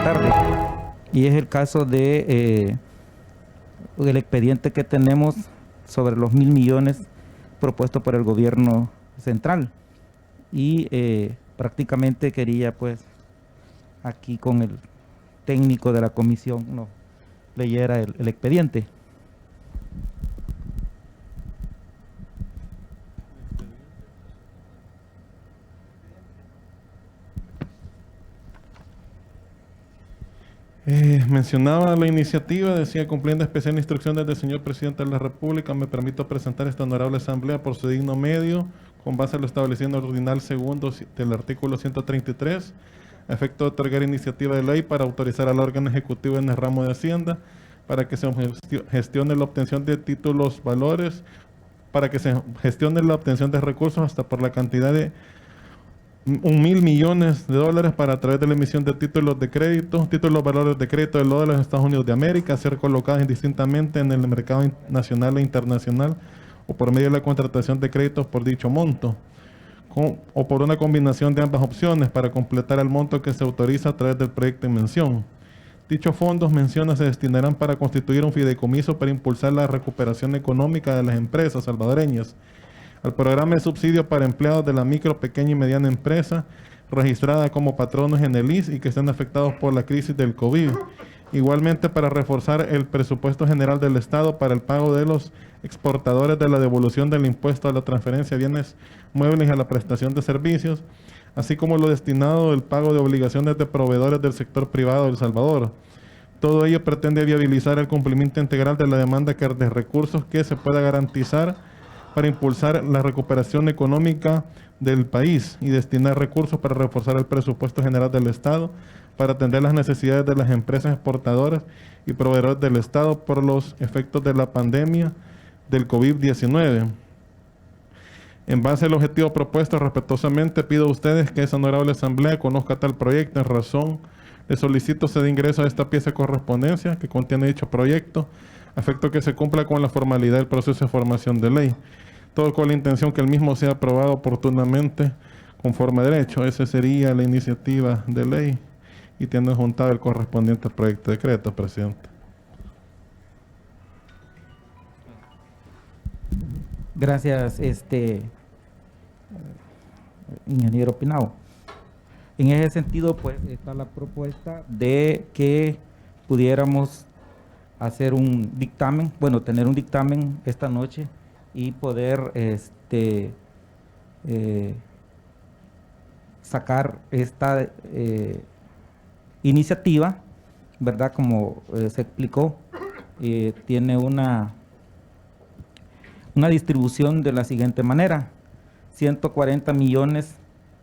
tarde. Y es el caso de el expediente que tenemos sobre los 1.000 millones propuestos por el gobierno central. Y prácticamente quería, pues, aquí con el técnico de la comisión, nos leyera el expediente. Mencionaba la iniciativa, decía: cumpliendo especial instrucciones del señor presidente de la República, me permito presentar esta honorable asamblea por su digno medio, con base a lo establecido en el ordinal segundo del artículo 133, a efecto de otorgar iniciativa de ley para autorizar al órgano ejecutivo en el ramo de Hacienda para que se gestione la obtención de títulos valores, para que se gestione la obtención de recursos hasta por la cantidad de 1.000 millones de dólares para, a través de la emisión de títulos de crédito, títulos valores de crédito de los Estados Unidos de América, ser colocados indistintamente en el mercado nacional e internacional, o por medio de la contratación de créditos por dicho monto, o por una combinación de ambas opciones para completar el monto que se autoriza a través del proyecto en mención. Dichos fondos, menciona, se destinarán para constituir un fideicomiso para impulsar la recuperación económica de las empresas salvadoreñas, al programa de subsidio para empleados de la micro, pequeña y mediana empresa registrada como patronos en el IS y que estén afectados por la crisis del COVID. Igualmente, para reforzar el presupuesto general del Estado para el pago de los exportadores de la devolución del impuesto a la transferencia de bienes muebles y a la prestación de servicios, así como lo destinado al pago de obligaciones de proveedores del sector privado de El Salvador. Todo ello pretende viabilizar el cumplimiento integral de la demanda de recursos que se pueda garantizar para impulsar la recuperación económica del país y destinar recursos para reforzar el presupuesto general del Estado para atender las necesidades de las empresas exportadoras y proveedores del Estado por los efectos de la pandemia del COVID-19. En base al objetivo propuesto, respetuosamente pido a ustedes que esa honorable asamblea conozca tal proyecto. En razón, le solicito se dé ingreso a esta pieza de correspondencia que contiene dicho proyecto, a efecto que se cumpla con la formalidad del proceso de formación de ley. Todo con la intención que el mismo sea aprobado oportunamente conforme a derecho. Esa sería la iniciativa de ley y tiene juntado el correspondiente proyecto de decreto, presidente. Gracias, ingeniero Pinao. En ese sentido, pues, está la propuesta de que pudiéramos hacer un dictamen, bueno, tener un dictamen esta noche y poder sacar esta iniciativa, ¿verdad? Como se explicó, tiene una distribución de la siguiente manera: 140 millones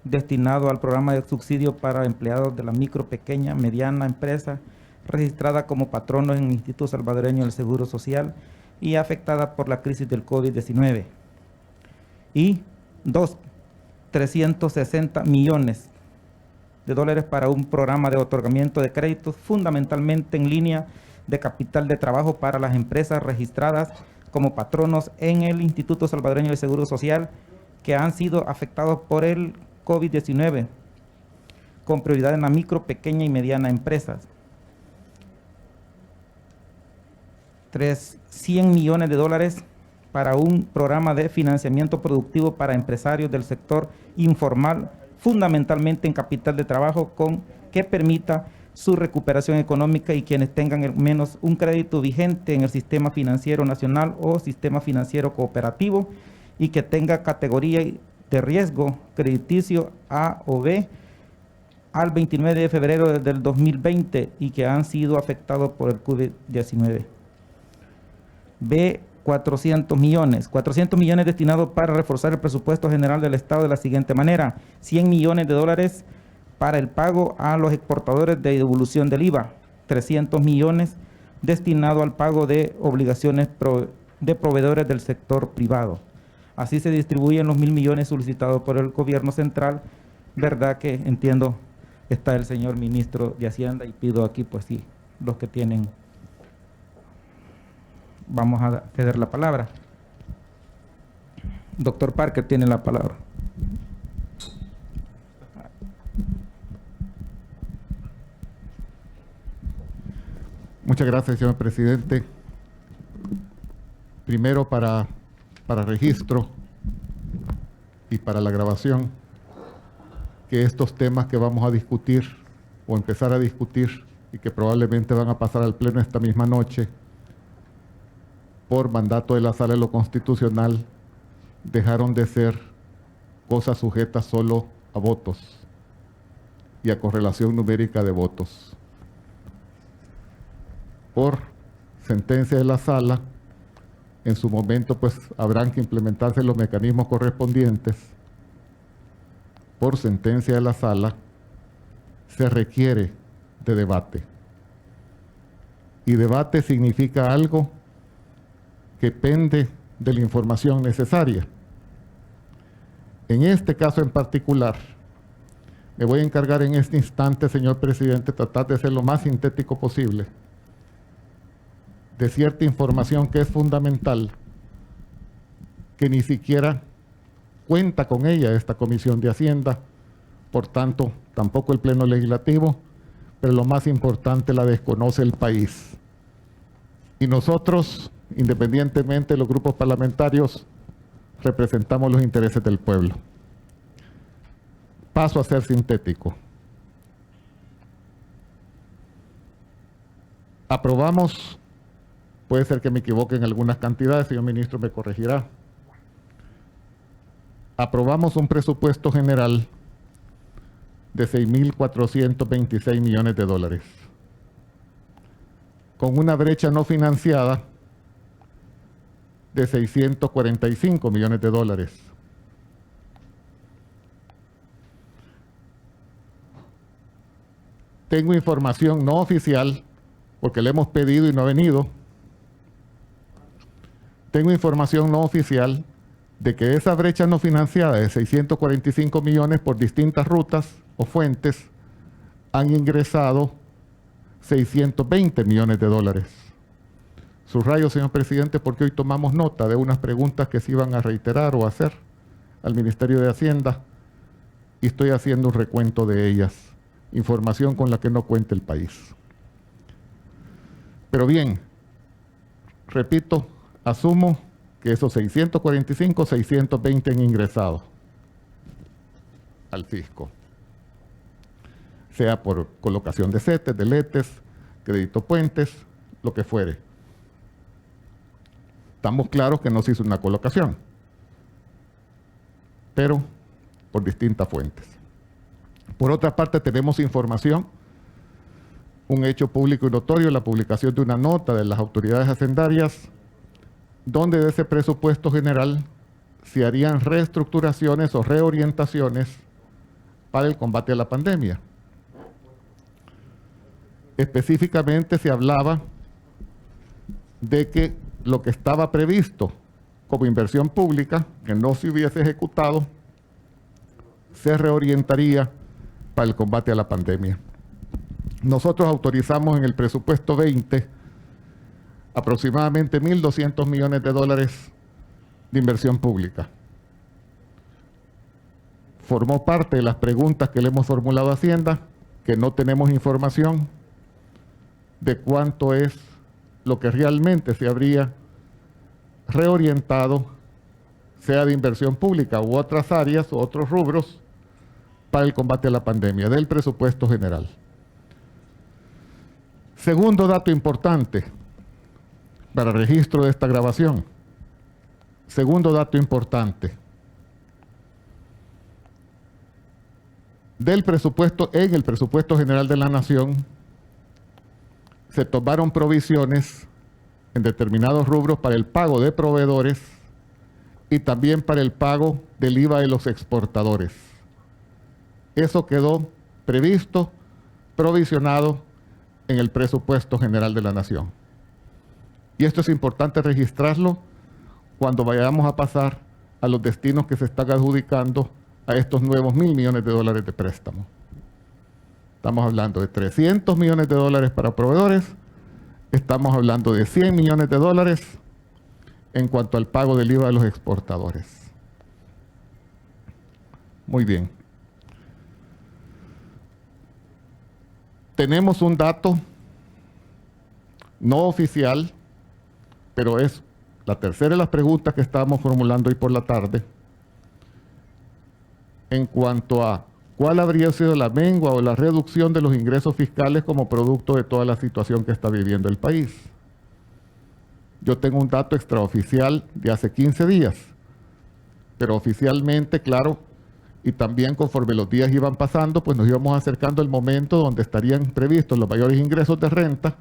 destinados al programa de subsidio para empleados de la micro, pequeña, mediana empresa registrada como patronos en el Instituto Salvadoreño del Seguro Social y afectada por la crisis del COVID-19. Y 360 millones de dólares para un programa de otorgamiento de créditos fundamentalmente en línea de capital de trabajo para las empresas registradas como patronos en el Instituto Salvadoreño del Seguro Social que han sido afectados por el COVID-19, con prioridad en la micro, pequeña y mediana empresas. 100 millones de dólares para un programa de financiamiento productivo para empresarios del sector informal, fundamentalmente en capital de trabajo, que permita su recuperación económica y quienes tengan al menos un crédito vigente en el sistema financiero nacional o sistema financiero cooperativo y que tenga categoría de riesgo crediticio A o B al 29 de febrero del 2020 y que han sido afectados por el COVID-19. B, 400 millones destinados para reforzar el presupuesto general del Estado de la siguiente manera: 100 millones de dólares para el pago a los exportadores de devolución del IVA, 300 millones destinado al pago de obligaciones de proveedores del sector privado. Así se distribuyen los 1.000 millones solicitados por el gobierno central, verdad que entiendo está el señor ministro de Hacienda y pido aquí, pues sí, los que tienen. Vamos a ceder la palabra. Doctor Parker tiene la palabra. Muchas gracias, señor presidente. Primero, para registro y para la grabación, que estos temas que vamos a discutir o empezar a discutir y que probablemente van a pasar al Pleno esta misma noche, por mandato de la Sala de lo Constitucional, dejaron de ser cosas sujetas solo a votos y a correlación numérica de votos. Por sentencia de la Sala, en su momento pues habrán que implementarse los mecanismos correspondientes. Por sentencia de la Sala, se requiere de debate. Y debate significa algo que pende de la información necesaria. En este caso en particular, me voy a encargar en este instante, señor presidente, tratar de ser lo más sintético posible de cierta información que es fundamental, que ni siquiera cuenta con ella esta Comisión de Hacienda, por tanto, tampoco el Pleno Legislativo, pero lo más importante, la desconoce el país. Y nosotros, independientemente de los grupos parlamentarios, representamos los intereses del pueblo. Paso a ser sintético. Aprobamos, puede ser que me equivoque en algunas cantidades, señor ministro me corregirá. Aprobamos un presupuesto general de 6.426 millones de dólares, con una brecha no financiada de 645 millones de dólares. Tengo información no oficial, porque le hemos pedido y no ha venido. Tengo información no oficial de que esa brecha no financiada de 645 millones por distintas rutas o fuentes han ingresado 620 millones de dólares. Subrayo, señor presidente, porque hoy tomamos nota de unas preguntas que se iban a reiterar o hacer al Ministerio de Hacienda y estoy haciendo un recuento de ellas, información con la que no cuenta el país. Pero bien, repito, asumo que esos 645, 620 han ingresado al fisco, sea por colocación de CETES, de letes, crédito puentes, lo que fuere. Estamos claros que no se hizo una colocación, pero por distintas fuentes. Por otra parte, tenemos información, un hecho público y notorio, la publicación de una nota de las autoridades hacendarias, donde de ese presupuesto general se harían reestructuraciones o reorientaciones para el combate a la pandemia. Específicamente se hablaba de que lo que estaba previsto como inversión pública, que no se hubiese ejecutado, se reorientaría para el combate a la pandemia. Nosotros autorizamos en el presupuesto 20 aproximadamente 1.200 millones de dólares de inversión pública. Formó parte de las preguntas que le hemos formulado a Hacienda, que no tenemos información de cuánto es lo que realmente se habría reorientado, sea de inversión pública u otras áreas u otros rubros, para el combate a la pandemia, del presupuesto general. Segundo dato importante para registro de esta grabación. Segundo dato importante. Del presupuesto, en el presupuesto general de la Nación, se tomaron provisiones en determinados rubros para el pago de proveedores y también para el pago del IVA de los exportadores. Eso quedó previsto, provisionado en el presupuesto general de la Nación. Y esto es importante registrarlo cuando vayamos a pasar a los destinos que se están adjudicando a estos nuevos 1.000 millones de dólares de préstamo. Estamos hablando de 300 millones de dólares para proveedores, estamos hablando de 100 millones de dólares en cuanto al pago del IVA de los exportadores. Muy bien. Tenemos un dato no oficial, pero es la tercera de las preguntas que estábamos formulando hoy por la tarde, en cuanto a cuál habría sido la mengua o la reducción de los ingresos fiscales como producto de toda la situación que está viviendo el país. Yo tengo un dato extraoficial de hace 15 días, pero oficialmente, claro, y también conforme los días iban pasando, pues nos íbamos acercando al momento donde estarían previstos los mayores ingresos de renta.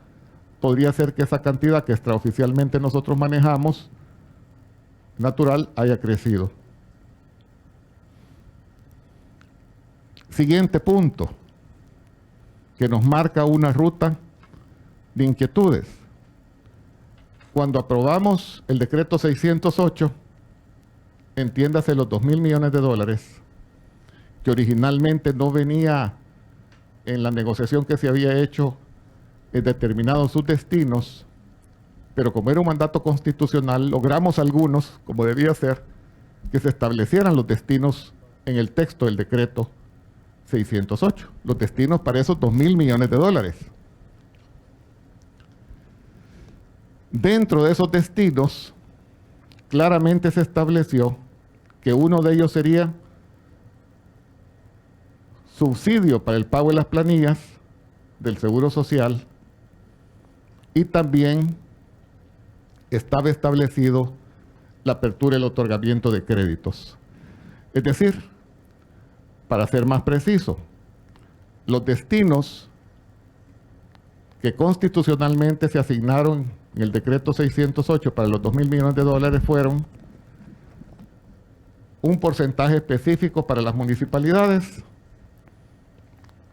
Podría ser que esa cantidad que extraoficialmente nosotros manejamos, natural, haya crecido. Siguiente punto, que nos marca una ruta de inquietudes. Cuando aprobamos el decreto 608, entiéndase los 2.000 millones de dólares, que originalmente no venía en la negociación que se había hecho determinados sus destinos, pero como era un mandato constitucional, logramos algunos, como debía ser, que se establecieran los destinos en el texto del decreto 608, los destinos para esos 2.000 millones de dólares. Dentro de esos destinos, claramente se estableció que uno de ellos sería subsidio para el pago de las planillas del Seguro Social, y también estaba establecido la apertura y el otorgamiento de créditos. Es decir, para ser más preciso, los destinos que constitucionalmente se asignaron en el decreto 608 para los 2.000 millones de dólares fueron un porcentaje específico para las municipalidades,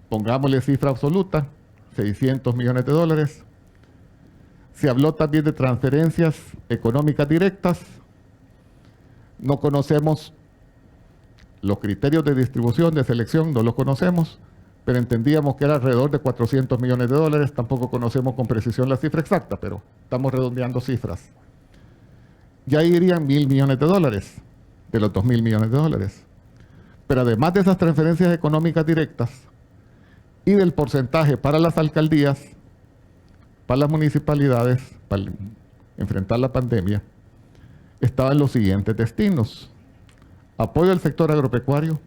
pongámosle cifra absoluta, 600 millones de dólares. Se habló también de transferencias económicas directas. No conocemos los criterios de distribución, de selección, no los conocemos, pero entendíamos que era alrededor de 400 millones de dólares. Tampoco conocemos con precisión la cifra exacta, pero estamos redondeando cifras. Ya irían 1.000 millones de dólares, de los 2.000 millones de dólares. Pero además de esas transferencias económicas directas y del porcentaje para las alcaldías, para las municipalidades, para enfrentar la pandemia, estaban los siguientes destinos: apoyo al sector agropecuario,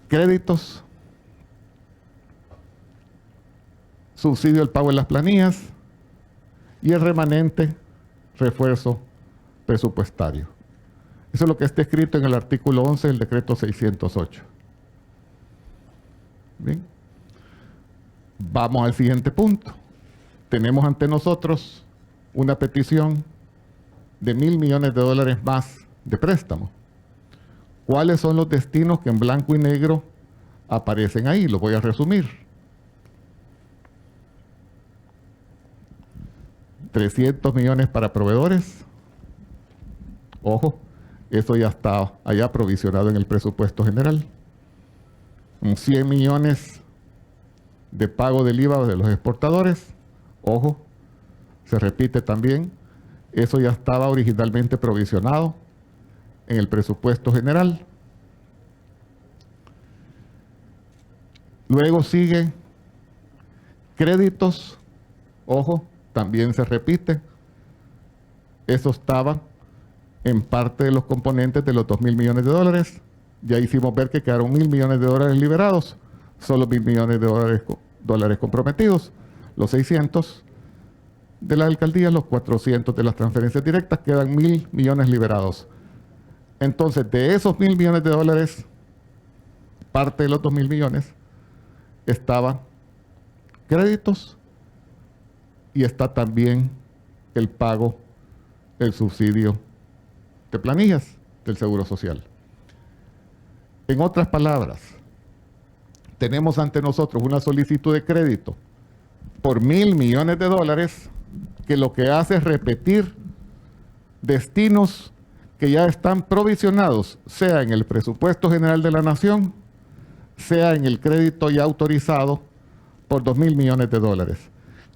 créditos, subsidio al pago de las planillas y el remanente, refuerzo presupuestario. Eso es lo que está escrito en el artículo 11 del decreto 608. Bien. Vamos al siguiente punto. Tenemos ante nosotros una petición de 1.000 millones de dólares más de préstamo. ¿Cuáles son los destinos que en blanco y negro aparecen ahí? Los voy a resumir. 300 millones para proveedores. Ojo, eso ya está allá provisionado en el presupuesto general. 100 millones de pago del IVA de los exportadores. Ojo, se repite también. Eso ya estaba originalmente provisionado en el presupuesto general. Luego sigue créditos. Ojo, también se repite. Eso estaba en parte de los componentes de los 2.000 millones de dólares. Ya hicimos ver que quedaron 1.000 millones de dólares liberados, solo 1.000 millones de dólares comprometidos, los 600 de la alcaldía, los 400 de las transferencias directas, quedan 1.000 millones liberados. Entonces, de esos 1.000 millones de dólares, parte de los 2.000 millones estaba créditos y está también el pago, el subsidio de planillas del Seguro Social. En otras palabras, tenemos ante nosotros una solicitud de crédito por 1.000 millones de dólares que lo que hace es repetir destinos que ya están provisionados, sea en el presupuesto general de la Nación, sea en el crédito ya autorizado por 2.000 millones de dólares.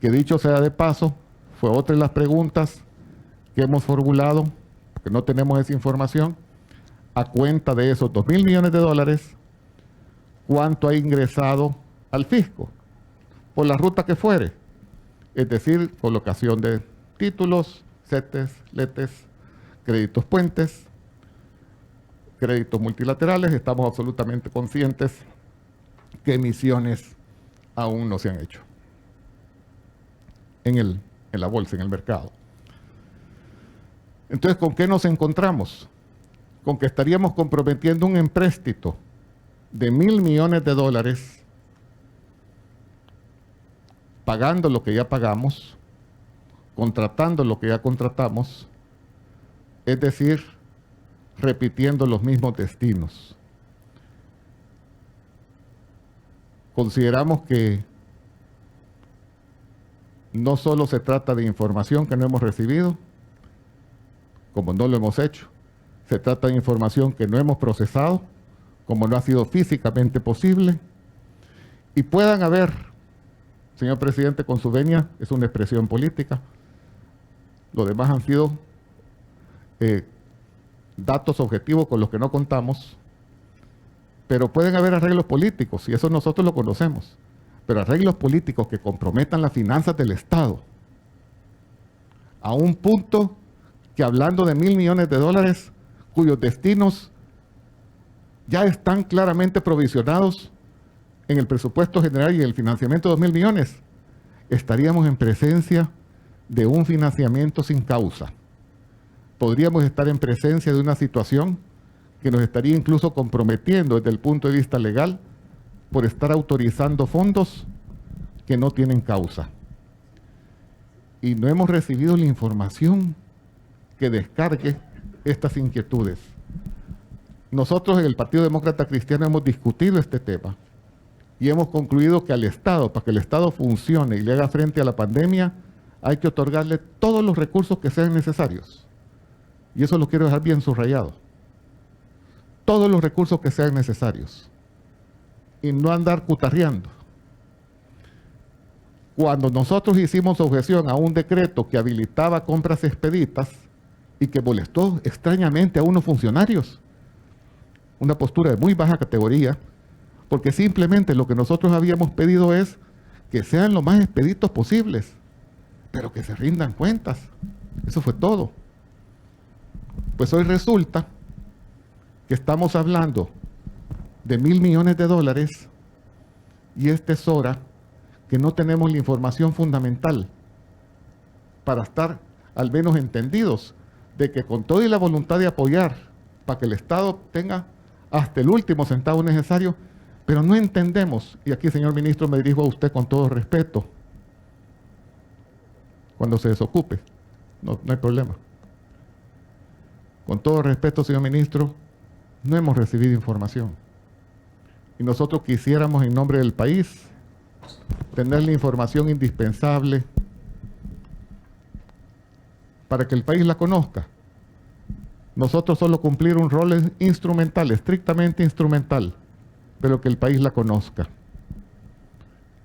Que dicho sea de paso, fue otra de las preguntas que hemos formulado, porque no tenemos esa información, a cuenta de esos 2.000 millones de dólares, cuánto ha ingresado al fisco, por la ruta que fuere, es decir, colocación de títulos, CETES, LETES, créditos puentes, créditos multilaterales. Estamos absolutamente conscientes que emisiones aún no se han hecho en la bolsa, en el mercado. Entonces, ¿con qué nos encontramos? Con que estaríamos comprometiendo un empréstito de $1.000 millones, pagando lo que ya pagamos, contratando lo que ya contratamos, es decir, repitiendo los mismos destinos. Consideramos que no solo se trata de información que no hemos recibido, como no lo hemos hecho, se trata de información que no hemos procesado, como no ha sido físicamente posible, y puedan haber, señor presidente, con su venia, es una expresión política, lo demás han sido datos objetivos con los que no contamos, pero pueden haber arreglos políticos, y eso nosotros lo conocemos, pero arreglos políticos que comprometan las finanzas del Estado a un punto que, hablando de $1.000 millones, cuyos destinos ya están claramente provisionados en el presupuesto general y el financiamiento de $2.000 millones, estaríamos en presencia de un financiamiento sin causa. Podríamos estar en presencia de una situación que nos estaría incluso comprometiendo desde el punto de vista legal por estar autorizando fondos que no tienen causa. Y no hemos recibido la información que descargue estas inquietudes. Nosotros en el Partido Demócrata Cristiano hemos discutido este tema y hemos concluido que al Estado, para que el Estado funcione y le haga frente a la pandemia, hay que otorgarle todos los recursos que sean necesarios. Y eso lo quiero dejar bien subrayado. Todos los recursos que sean necesarios. Y no andar cutarreando. Cuando nosotros hicimos objeción a un decreto que habilitaba compras expeditas y que molestó extrañamente a unos funcionarios, una postura de muy baja categoría, porque simplemente lo que nosotros habíamos pedido es que sean lo más expeditos posibles, pero que se rindan cuentas. Eso fue todo. Pues hoy resulta que estamos hablando de $1.000 millones y es hora que no tenemos la información fundamental para estar al menos entendidos de que con toda la voluntad de apoyar para que el Estado tenga hasta el último centavo necesario, pero no entendemos, y aquí, señor ministro, me dirijo a usted con todo respeto, cuando se desocupe, no hay problema. Con todo respeto, señor ministro, no hemos recibido información. Y nosotros quisiéramos, en nombre del país, tener la información indispensable para que el país la conozca. Nosotros solo cumplir un rol instrumental, estrictamente instrumental, pero que el país la conozca.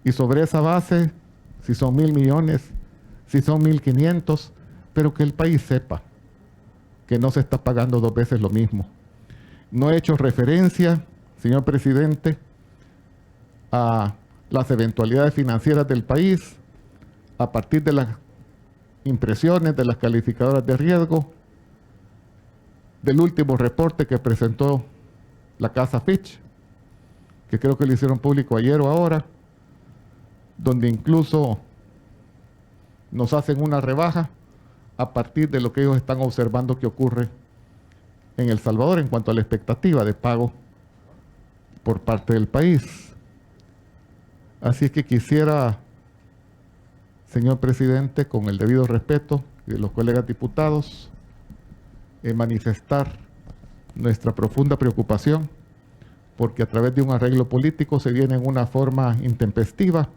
Y sobre esa base, si son $1.000 millones, si son 1.500, pero que el país sepa que no se está pagando dos veces lo mismo. No he hecho referencia, señor presidente, a las eventualidades financieras del país a partir de las impresiones de las calificadoras de riesgo, del último reporte que presentó la casa Fitch, que creo que lo hicieron público ayer o ahora, donde incluso nos hacen una rebaja a partir de lo que ellos están observando que ocurre en El Salvador en cuanto a la expectativa de pago por parte del país. Así que quisiera, señor presidente, con el debido respeto de los colegas diputados, manifestar nuestra profunda preocupación porque a través de un arreglo político se viene en una forma intempestiva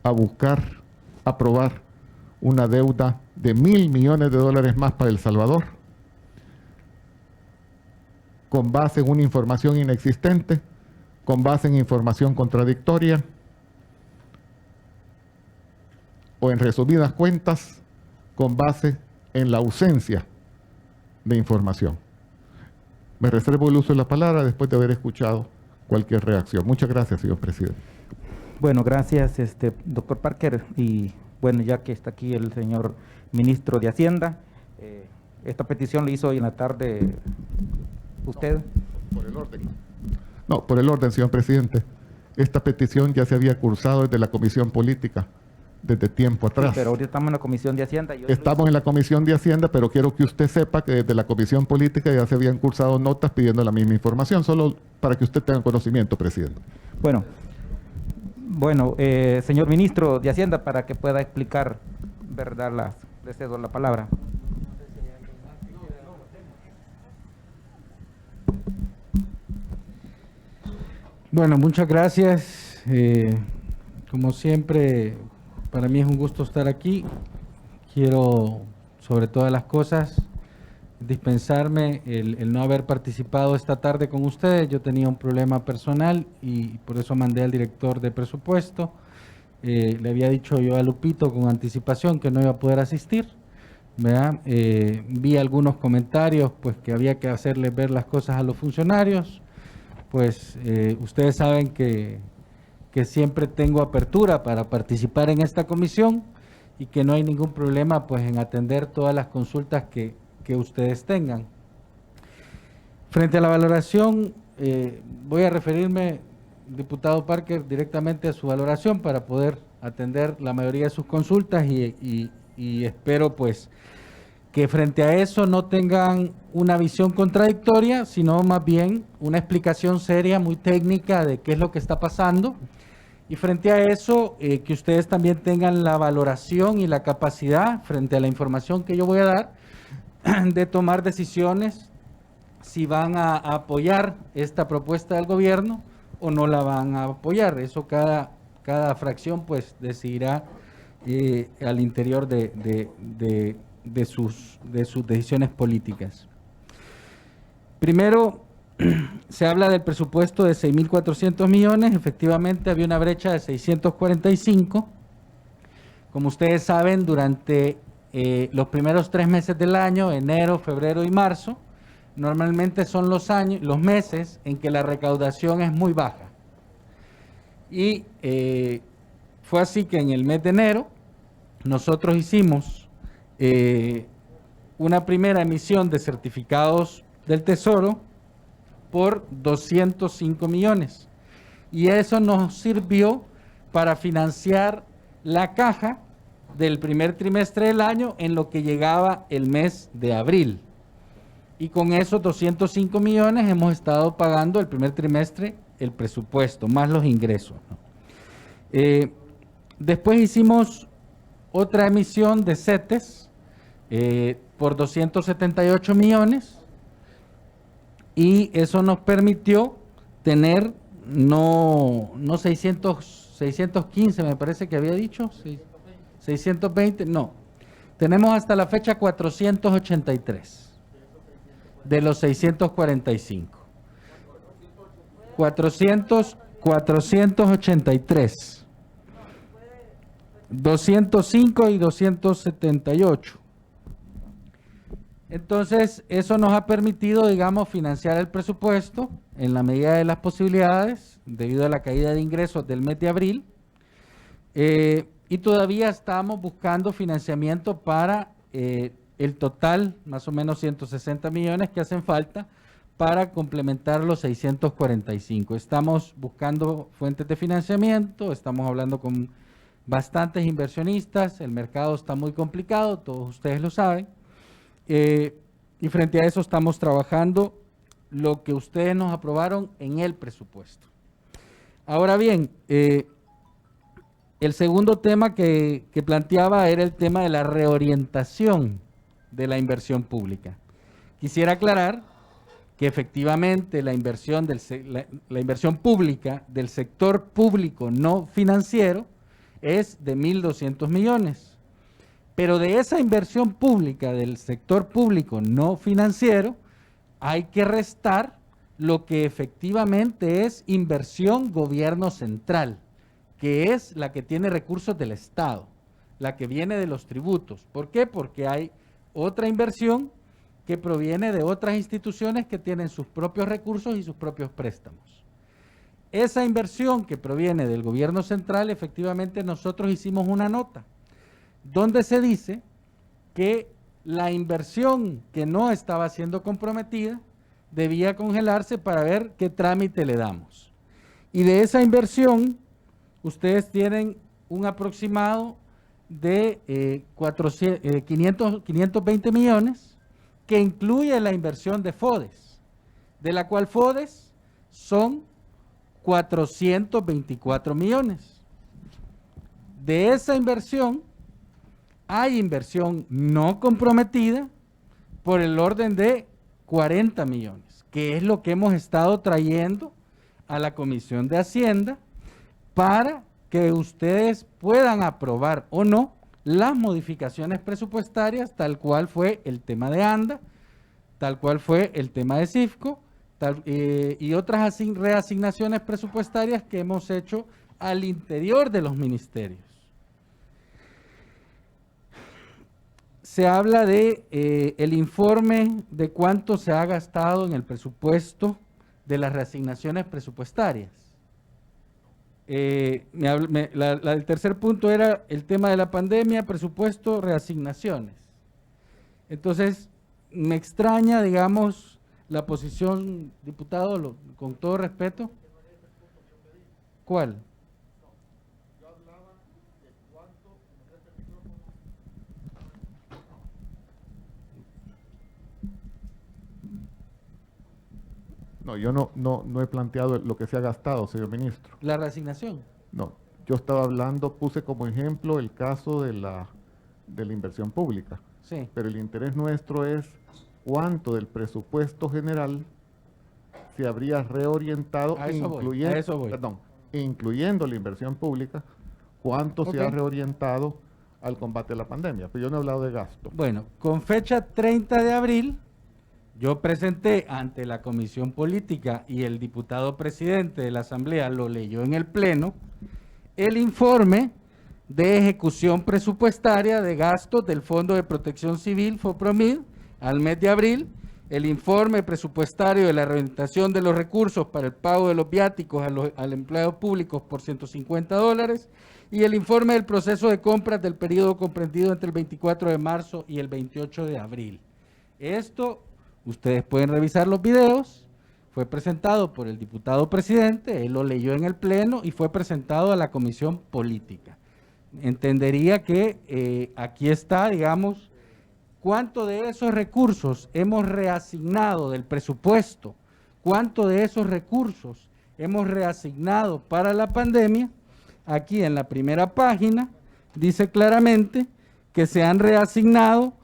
a buscar aprobar una deuda de $1.000 millones más para El Salvador, con base en una información inexistente, con base en información contradictoria, o en resumidas cuentas, con base en la ausencia de información. Me reservo el uso de la palabra después de haber escuchado cualquier reacción. Muchas gracias, señor presidente. Bueno, gracias, doctor Parker. Y bueno, ya que está aquí el señor ministro de Hacienda, esta petición la hizo hoy en la tarde usted. Por el orden. No, por el orden, señor presidente. Esta petición ya se había cursado desde la Comisión Política, desde tiempo atrás. Sí, pero ahorita estamos en la Comisión de Hacienda. Estamos en la Comisión de Hacienda, pero quiero que usted sepa que desde la Comisión Política ya se habían cursado notas pidiendo la misma información, solo para que usted tenga conocimiento, presidente. Bueno, señor ministro de Hacienda, para que pueda explicar, ¿verdad? Le cedo la palabra. Bueno, muchas gracias. Como siempre, para mí es un gusto estar aquí. Quiero, sobre todas las cosas, dispensarme el no haber participado esta tarde con ustedes. Yo tenía un problema personal y por eso mandé al director de presupuesto. Le había dicho yo a Lupito con anticipación que no iba a poder asistir, ¿verdad? Vi algunos comentarios, pues que había que hacerles ver las cosas a los funcionarios. Pues ustedes saben que siempre tengo apertura para participar en esta comisión y que no hay ningún problema pues en atender todas las consultas que ustedes tengan. Frente a la valoración, voy a referirme, diputado Parker, directamente a su valoración para poder atender la mayoría de sus consultas y espero pues que frente a eso no tengan una visión contradictoria, sino más bien una explicación seria, muy técnica de qué es lo que está pasando. Y frente a eso, que ustedes también tengan la valoración y la capacidad, frente a la información que yo voy a dar, de tomar decisiones si van a apoyar esta propuesta del gobierno o no la van a apoyar. Eso cada fracción pues decidirá al interior de sus decisiones políticas. Primero, se habla del presupuesto de 6.400 millones, efectivamente había una brecha de 645. Como ustedes saben, durante los primeros 3 meses del año, enero, febrero y marzo, normalmente son los meses en que la recaudación es muy baja. Y fue así que en el mes de enero nosotros hicimos una primera emisión de certificados del Tesoro por 205 millones. Y eso nos sirvió para financiar la caja del primer trimestre del año en lo que llegaba el mes de abril. Y con esos 205 millones hemos estado pagando el primer trimestre el presupuesto, más los ingresos, ¿no? Después hicimos otra emisión de CETES por 278 millones y eso nos permitió tener no 615 me parece que había dicho, 620, no, tenemos hasta la fecha 483 de los 645, 483, 205 y 278. Entonces, eso nos ha permitido, digamos, financiar el presupuesto en la medida de las posibilidades, debido a la caída de ingresos del mes de abril, y todavía estamos buscando financiamiento para el total, más o menos 160 millones que hacen falta para complementar los 645. Estamos buscando fuentes de financiamiento, estamos hablando con bastantes inversionistas, el mercado está muy complicado, todos ustedes lo saben. Y frente a eso estamos trabajando lo que ustedes nos aprobaron en el presupuesto. Ahora bien, el segundo tema que planteaba era el tema de la reorientación de la inversión pública. Quisiera aclarar que efectivamente la inversión pública del sector público no financiero es de 1.200 millones. Pero de esa inversión pública del sector público no financiero, hay que restar lo que efectivamente es inversión gobierno central, que es la que tiene recursos del Estado, la que viene de los tributos. ¿Por qué? Porque hay otra inversión que proviene de otras instituciones que tienen sus propios recursos y sus propios préstamos. esa inversión que proviene del gobierno central, efectivamente nosotros hicimos una nota donde se dice que la inversión que no estaba siendo comprometida debía congelarse para ver qué trámite le damos. Y de esa inversión, ustedes tienen un aproximado de 520 millones, que incluye la inversión de FODES, de la cual FODES son 424 millones. De esa inversión, hay inversión no comprometida por el orden de 40 millones, que es lo que hemos estado trayendo a la Comisión de Hacienda para que ustedes puedan aprobar o no las modificaciones presupuestarias, tal cual fue el tema de ANDA, tal cual fue el tema de CIFCO, y otras reasignaciones presupuestarias que hemos hecho al interior de los ministerios. Se habla de el informe de cuánto se ha gastado en el presupuesto de las reasignaciones presupuestarias. El tercer punto era el tema de la pandemia, presupuesto, reasignaciones. Entonces, me extraña, digamos, la posición, diputado, con todo respeto. ¿Cuál? No, yo no he planteado lo que se ha gastado, señor ministro. La reasignación. No, yo estaba hablando, puse como ejemplo el caso de la inversión pública. Sí. Pero el interés nuestro es cuánto del presupuesto general se habría reorientado, incluyendo la inversión pública, cuánto se ha reorientado al combate a la pandemia. Pero yo no he hablado de gasto. Bueno, con fecha 30 de abril, yo presenté ante la Comisión Política y el diputado presidente de la Asamblea lo leyó en el Pleno, el informe de ejecución presupuestaria de gastos del Fondo de Protección Civil, FOPROMID, al mes de abril, el informe presupuestario de la reorientación de los recursos para el pago de los viáticos al empleados públicos por $150 y el informe del proceso de compras del periodo comprendido entre el 24 de marzo y el 28 de abril. Esto, ustedes pueden revisar los videos, fue presentado por el diputado presidente, él lo leyó en el Pleno y fue presentado a la Comisión Política. Entendería que aquí está, digamos, cuánto de esos recursos hemos reasignado del presupuesto, cuánto de esos recursos hemos reasignado para la pandemia. Aquí en la primera página dice claramente que se han reasignado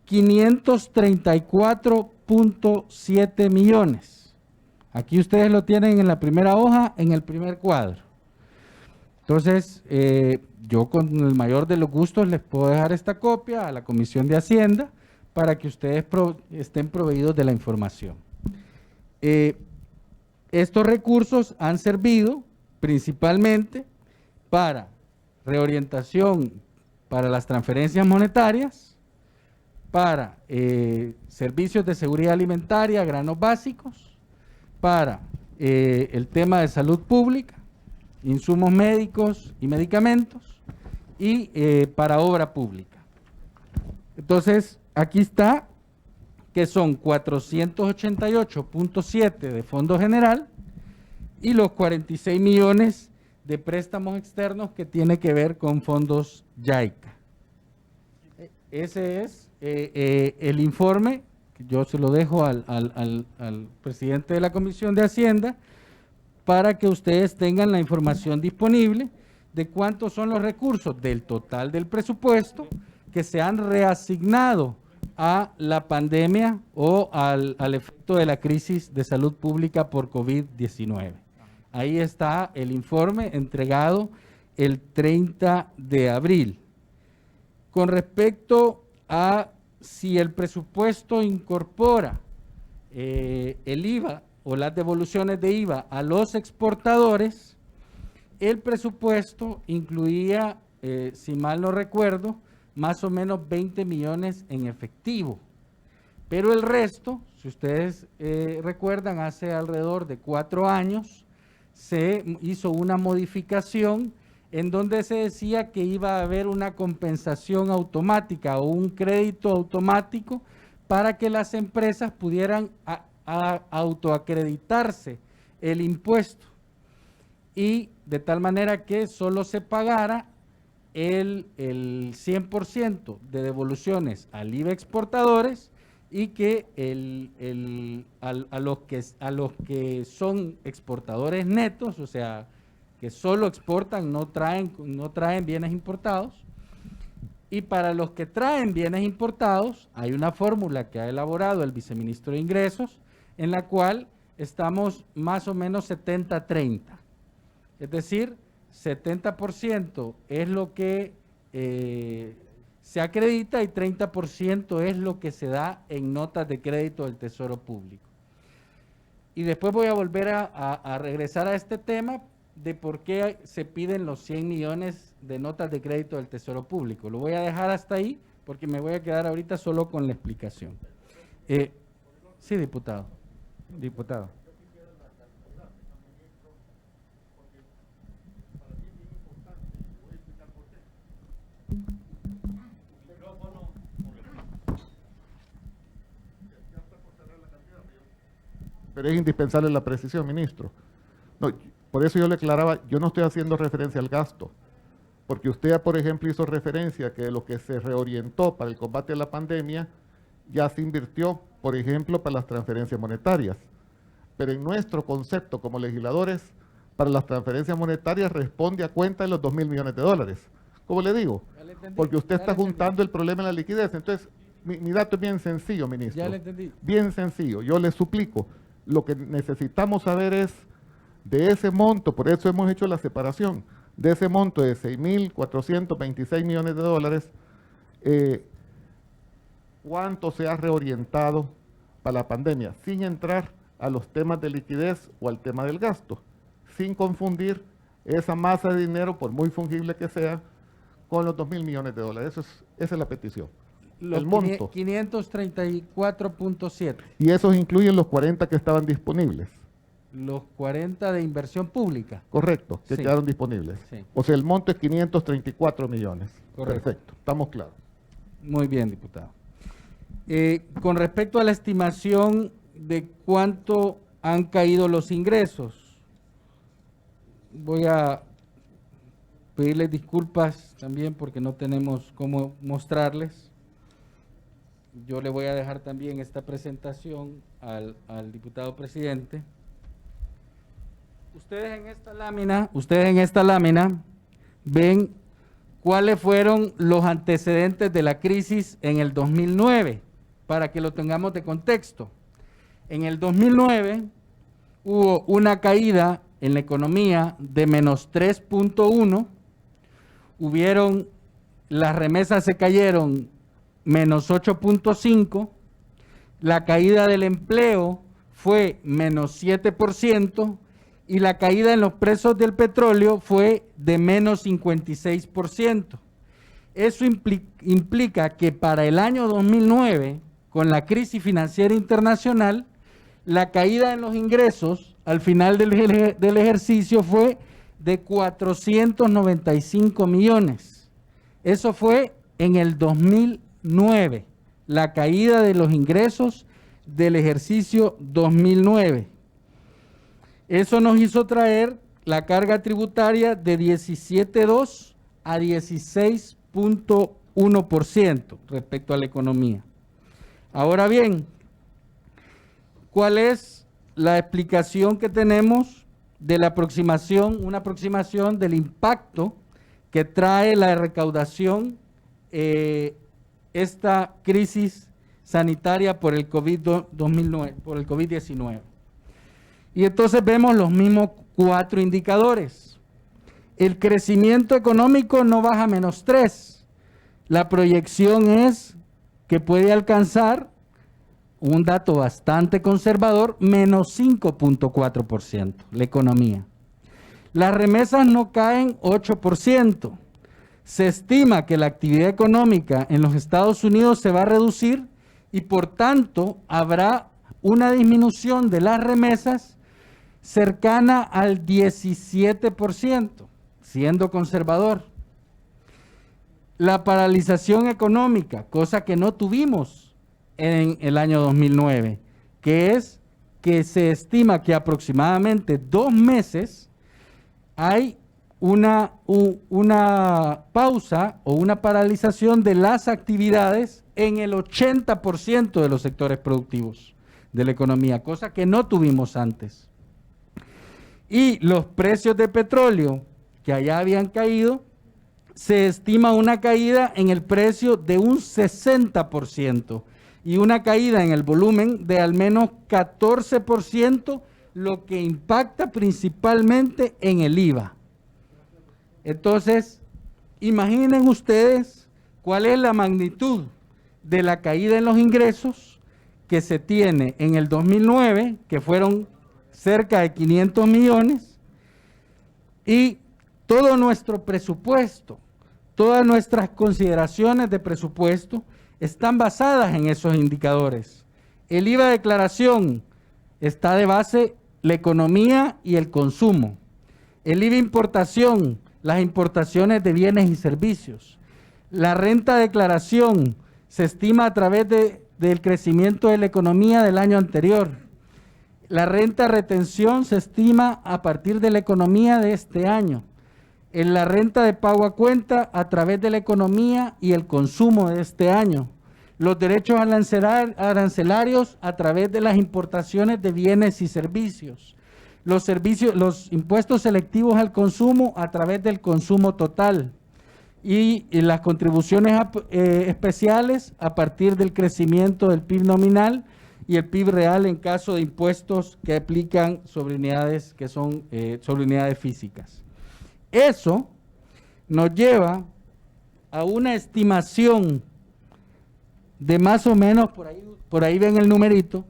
534.7 millones. Aquí ustedes lo tienen en la primera hoja, en el primer cuadro. Entonces, yo con el mayor de los gustos les puedo dejar esta copia a la Comisión de Hacienda para que ustedes estén proveídos de la información. Estos recursos han servido principalmente para reorientación para las transferencias monetarias, para servicios de seguridad alimentaria, granos básicos, para el tema de salud pública, insumos médicos y medicamentos, y para obra pública. Entonces, aquí está que son 488.7 de fondo general y los 46 millones de préstamos externos que tiene que ver con fondos JICA. Ese es el informe, que yo se lo dejo al presidente de la Comisión de Hacienda, para que ustedes tengan la información disponible de cuántos son los recursos del total del presupuesto que se han reasignado a la pandemia o al efecto de la crisis de salud pública por COVID-19. Ahí está el informe entregado el 30 de abril. Con respecto a si el presupuesto incorpora el IVA o las devoluciones de IVA a los exportadores, el presupuesto incluía, si mal no recuerdo, más o menos 20 millones en efectivo. Pero el resto, si ustedes recuerdan, hace alrededor de 4 años, se hizo una modificación en donde se decía que iba a haber una compensación automática o un crédito automático para que las empresas pudieran autoacreditarse el impuesto, y de tal manera que solo se pagara el 100% de devoluciones al IVA exportadores, y que a los que son exportadores netos, o sea, que solo exportan, no traen bienes importados, y para los que traen bienes importados hay una fórmula que ha elaborado el viceministro de Ingresos, en la cual estamos más o menos 70-30. Es decir, 70% es lo que se acredita y 30% es lo que se da en notas de crédito del Tesoro Público. Y después voy a volver a regresar a este tema de por qué se piden los 100 millones de notas de crédito del Tesoro Público. Lo voy a dejar hasta ahí porque me voy a quedar ahorita solo con la explicación. Sí, diputado. Diputado. Pero es indispensable la precisión, ministro. No, por eso yo le aclaraba, yo no estoy haciendo referencia al gasto, porque usted, por ejemplo, hizo referencia que lo que se reorientó para el combate a la pandemia ya se invirtió, por ejemplo, para las transferencias monetarias. Pero en nuestro concepto como legisladores, para las transferencias monetarias responde a cuenta de los 2.000 millones de dólares. Como le digo, porque usted está juntando el problema de la liquidez. Entonces, mi dato es bien sencillo, ministro. Ya le entendí. Bien sencillo. Yo le suplico, lo que necesitamos saber es de ese monto, por eso hemos hecho la separación, de ese monto de 6.426 millones de dólares, cuánto se ha reorientado para la pandemia, sin entrar a los temas de liquidez o al tema del gasto, sin confundir esa masa de dinero, por muy fungible que sea, con los 2.000 millones de dólares. Esa es la petición. El monto. 534.7. Y esos incluyen los 40 que estaban disponibles. Los 40 de inversión pública. Correcto, que Sí. quedaron disponibles. Sí. O sea, el monto es 534 millones. Correcto. Perfecto, estamos claros. Muy bien, diputado. Con respecto a la estimación de cuánto han caído los ingresos, voy a pedirles disculpas también porque no tenemos cómo mostrarles. Yo le voy a dejar también esta presentación al diputado presidente. Ustedes en esta lámina ven cuáles fueron los antecedentes de la crisis en el 2009, para que lo tengamos de contexto. En el 2009 hubo una caída en la economía de menos 3.1, las remesas se cayeron menos 8.5, la caída del empleo fue menos 7%, y la caída en los precios del petróleo fue de menos 56%. Eso implica que para el año 2009, con la crisis financiera internacional, la caída en los ingresos al final del ejercicio fue de 495 millones. Eso fue en el 2009, la caída de los ingresos del ejercicio 2009. Eso nos hizo traer la carga tributaria de 17.2 a 16.1% respecto a la economía. Ahora bien, ¿cuál es la explicación que tenemos de la aproximación, una aproximación del impacto que trae la recaudación, esta crisis sanitaria por el COVID-19? Y entonces vemos los mismos 4 indicadores. El crecimiento económico no baja menos 3. La proyección es que puede alcanzar un dato bastante conservador, menos 5.4%, la economía. Las remesas no caen 8%. Se estima que la actividad económica en los Estados Unidos se va a reducir y por tanto habrá una disminución de las remesas cercana al 17%, siendo conservador. La paralización económica, cosa que no tuvimos en el año 2009, que es que se estima que aproximadamente 2 meses hay una pausa o una paralización de las actividades en el 80% de los sectores productivos de la economía, cosa que no tuvimos antes. Y los precios de petróleo que allá habían caído, se estima una caída en el precio de un 60% y una caída en el volumen de al menos 14%, lo que impacta principalmente en el IVA. Entonces, imaginen ustedes cuál es la magnitud de la caída en los ingresos que se tiene en el 2009, que fueron cerca de 500 millones, y todo nuestro presupuesto, todas nuestras consideraciones de presupuesto están basadas en esos indicadores. El IVA declaración está de base la economía y el consumo. El IVA importación, las importaciones de bienes y servicios. La renta declaración se estima a través del crecimiento de la economía del año anterior. La renta retención se estima a partir de la economía de este año. En la renta de pago a cuenta a través de la economía y el consumo de este año. Los derechos arancelarios a través de las importaciones de bienes y servicios. Los impuestos selectivos al consumo a través del consumo total. Y las contribuciones especiales a partir del crecimiento del PIB nominal y el PIB real en caso de impuestos que aplican sobre unidades que son sobre unidades físicas. Eso nos lleva a una estimación de más o menos, por ahí ven el numerito,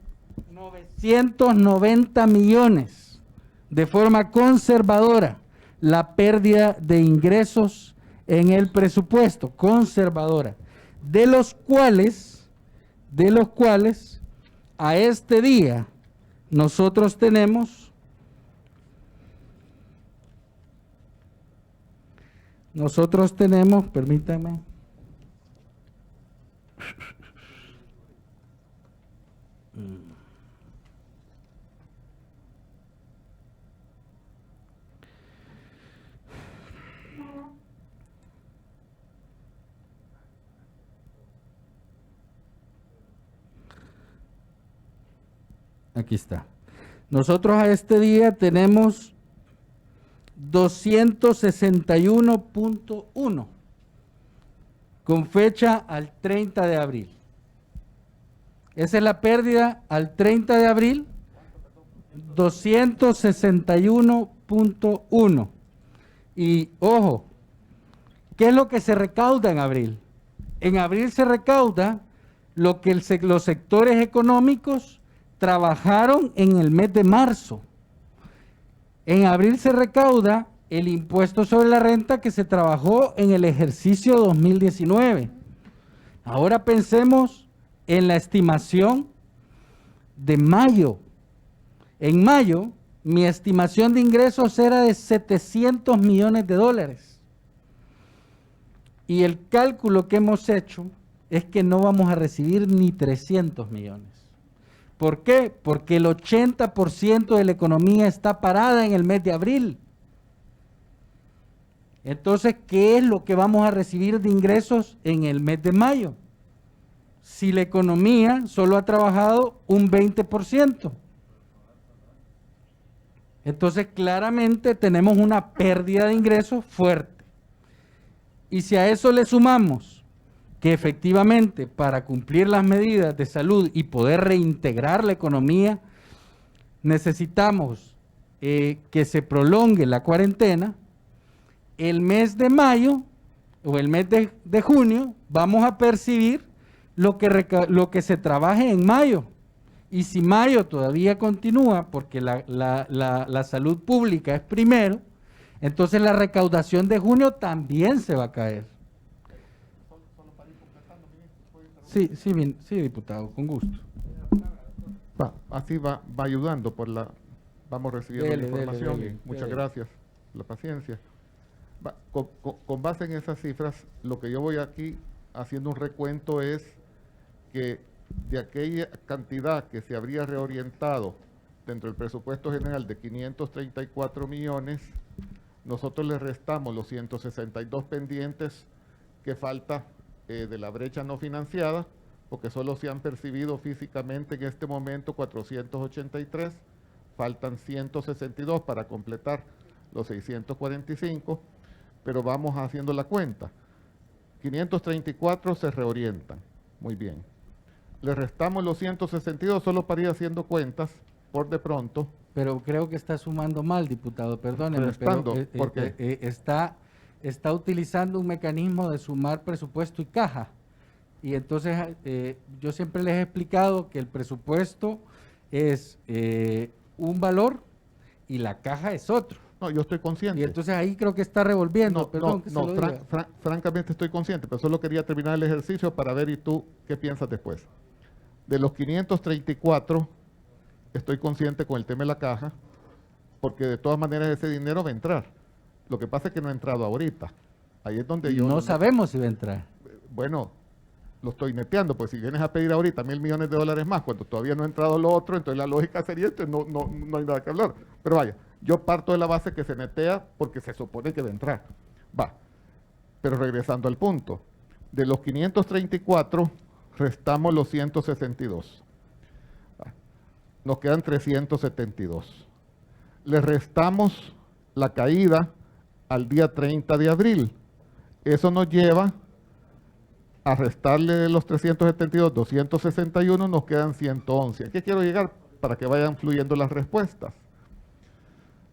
990 millones de forma conservadora la pérdida de ingresos en el presupuesto, conservadora, de los cuales a este día nosotros tenemos permítanme, aquí está. Nosotros a este día tenemos 261.1 con fecha al 30 de abril. Esa es la pérdida al 30 de abril, 261.1. Y ojo, ¿qué es lo que se recauda en abril? En abril se recauda lo que los sectores económicos trabajaron en el mes de marzo. En abril se recauda el impuesto sobre la renta que se trabajó en el ejercicio 2019. Ahora pensemos en la estimación de mayo. En mayo, mi estimación de ingresos era de 700 millones de dólares. Y el cálculo que hemos hecho es que no vamos a recibir ni 300 millones. ¿Por qué? Porque el 80% de la economía está parada en el mes de abril. Entonces, ¿qué es lo que vamos a recibir de ingresos en el mes de mayo? Si la economía solo ha trabajado un 20%. Entonces, claramente tenemos una pérdida de ingresos fuerte. Y si a eso le sumamos que efectivamente para cumplir las medidas de salud y poder reintegrar la economía, necesitamos que se prolongue la cuarentena, el mes de mayo o el mes de junio vamos a percibir lo que se trabaje en mayo. Y si mayo todavía continúa, porque la salud pública es primero, entonces la recaudación de junio también se va a caer. Sí, diputado, con gusto. Así va ayudando, va Estamos recibiendo Dele, la información. dele. Muchas gracias por la paciencia. Con base en esas cifras, lo que yo voy aquí haciendo un recuento es que de aquella cantidad que se habría reorientado dentro del presupuesto general de 534 millones, nosotros le restamos los 162 pendientes que falta de la brecha no financiada, porque solo se han percibido físicamente en este momento 483, faltan 162 para completar los 645, pero vamos haciendo la cuenta. 534 se reorientan, muy bien. Le restamos los 162 solo para ir haciendo cuentas, por de pronto. Pero creo que está sumando mal, diputado, perdóneme. Restando, pero, ¿por qué? Está utilizando un mecanismo de sumar presupuesto y caja. Y entonces yo siempre les he explicado que el presupuesto es un valor y la caja es otro. No, yo estoy consciente. Y entonces ahí creo que está revolviendo. Francamente estoy consciente, pero solo quería terminar el ejercicio para ver y tú qué piensas después. De los 534, estoy consciente con el tema de la caja, porque de todas maneras ese dinero va a entrar. Lo que pasa es que no ha entrado ahorita. Ahí es donde yo... No sabemos si va a entrar. Bueno, lo estoy neteando, pues si vienes a pedir ahorita $1.000 millones más, cuando todavía no ha entrado lo otro, entonces la lógica sería esto, no hay nada que hablar. Pero vaya, yo parto de la base que se netea porque se supone que va a entrar. Va. Pero regresando al punto, de los 534 restamos los 162. Nos quedan 372. Le restamos la caída al día 30 de abril. Eso nos lleva a restarle de los 372, 261, nos quedan 111. ¿A qué quiero llegar? Para que vayan fluyendo las respuestas.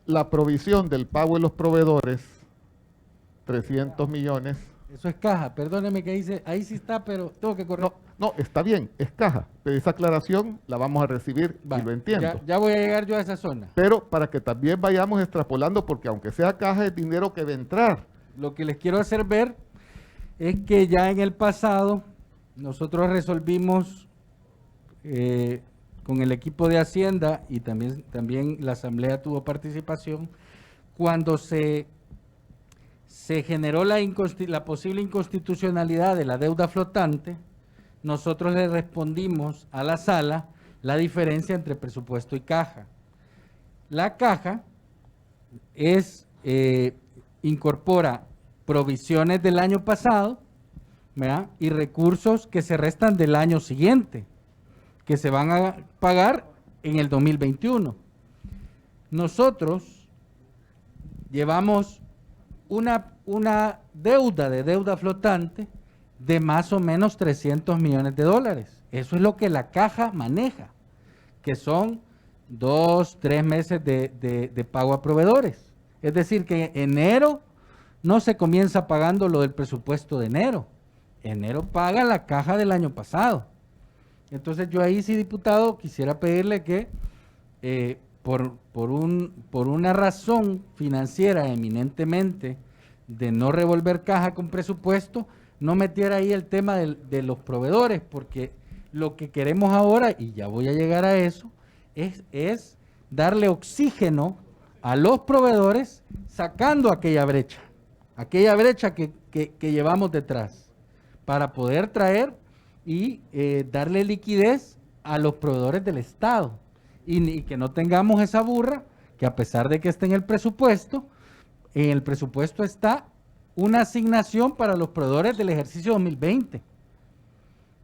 La provisión del pago de los proveedores, 300 millones. Eso es caja, perdóneme que dice, ahí sí está, pero tengo que correr. No, está bien, es caja, pero esa aclaración la vamos a recibir y lo entiendo. Ya voy a llegar yo a esa zona. Pero para que también vayamos extrapolando, porque aunque sea caja, es dinero que va a entrar. Lo que les quiero hacer ver es que ya en el pasado nosotros resolvimos con el equipo de Hacienda y también la Asamblea tuvo participación cuando se generó la posible inconstitucionalidad de la deuda flotante. Nosotros le respondimos a la sala la diferencia entre presupuesto y caja. La caja incorpora provisiones del año pasado, ¿verdad? Y recursos que se restan del año siguiente, que se van a pagar en el 2021. Nosotros llevamos una deuda flotante de más o menos 300 millones de dólares. Eso es lo que la caja maneja, que son 2-3 meses de pago a proveedores. Es decir, que enero no se comienza pagando lo del presupuesto de enero. Enero paga la caja del año pasado. Entonces yo ahí sí, diputado, quisiera pedirle que por una razón financiera eminentemente de no revolver caja con presupuesto, no metiera ahí el tema de los proveedores, porque lo que queremos ahora, y ya voy a llegar a eso, es darle oxígeno a los proveedores sacando aquella brecha que llevamos detrás, para poder traer y darle liquidez a los proveedores del Estado y que no tengamos esa burra que, a pesar de que esté en el presupuesto está una asignación para los proveedores del ejercicio 2020,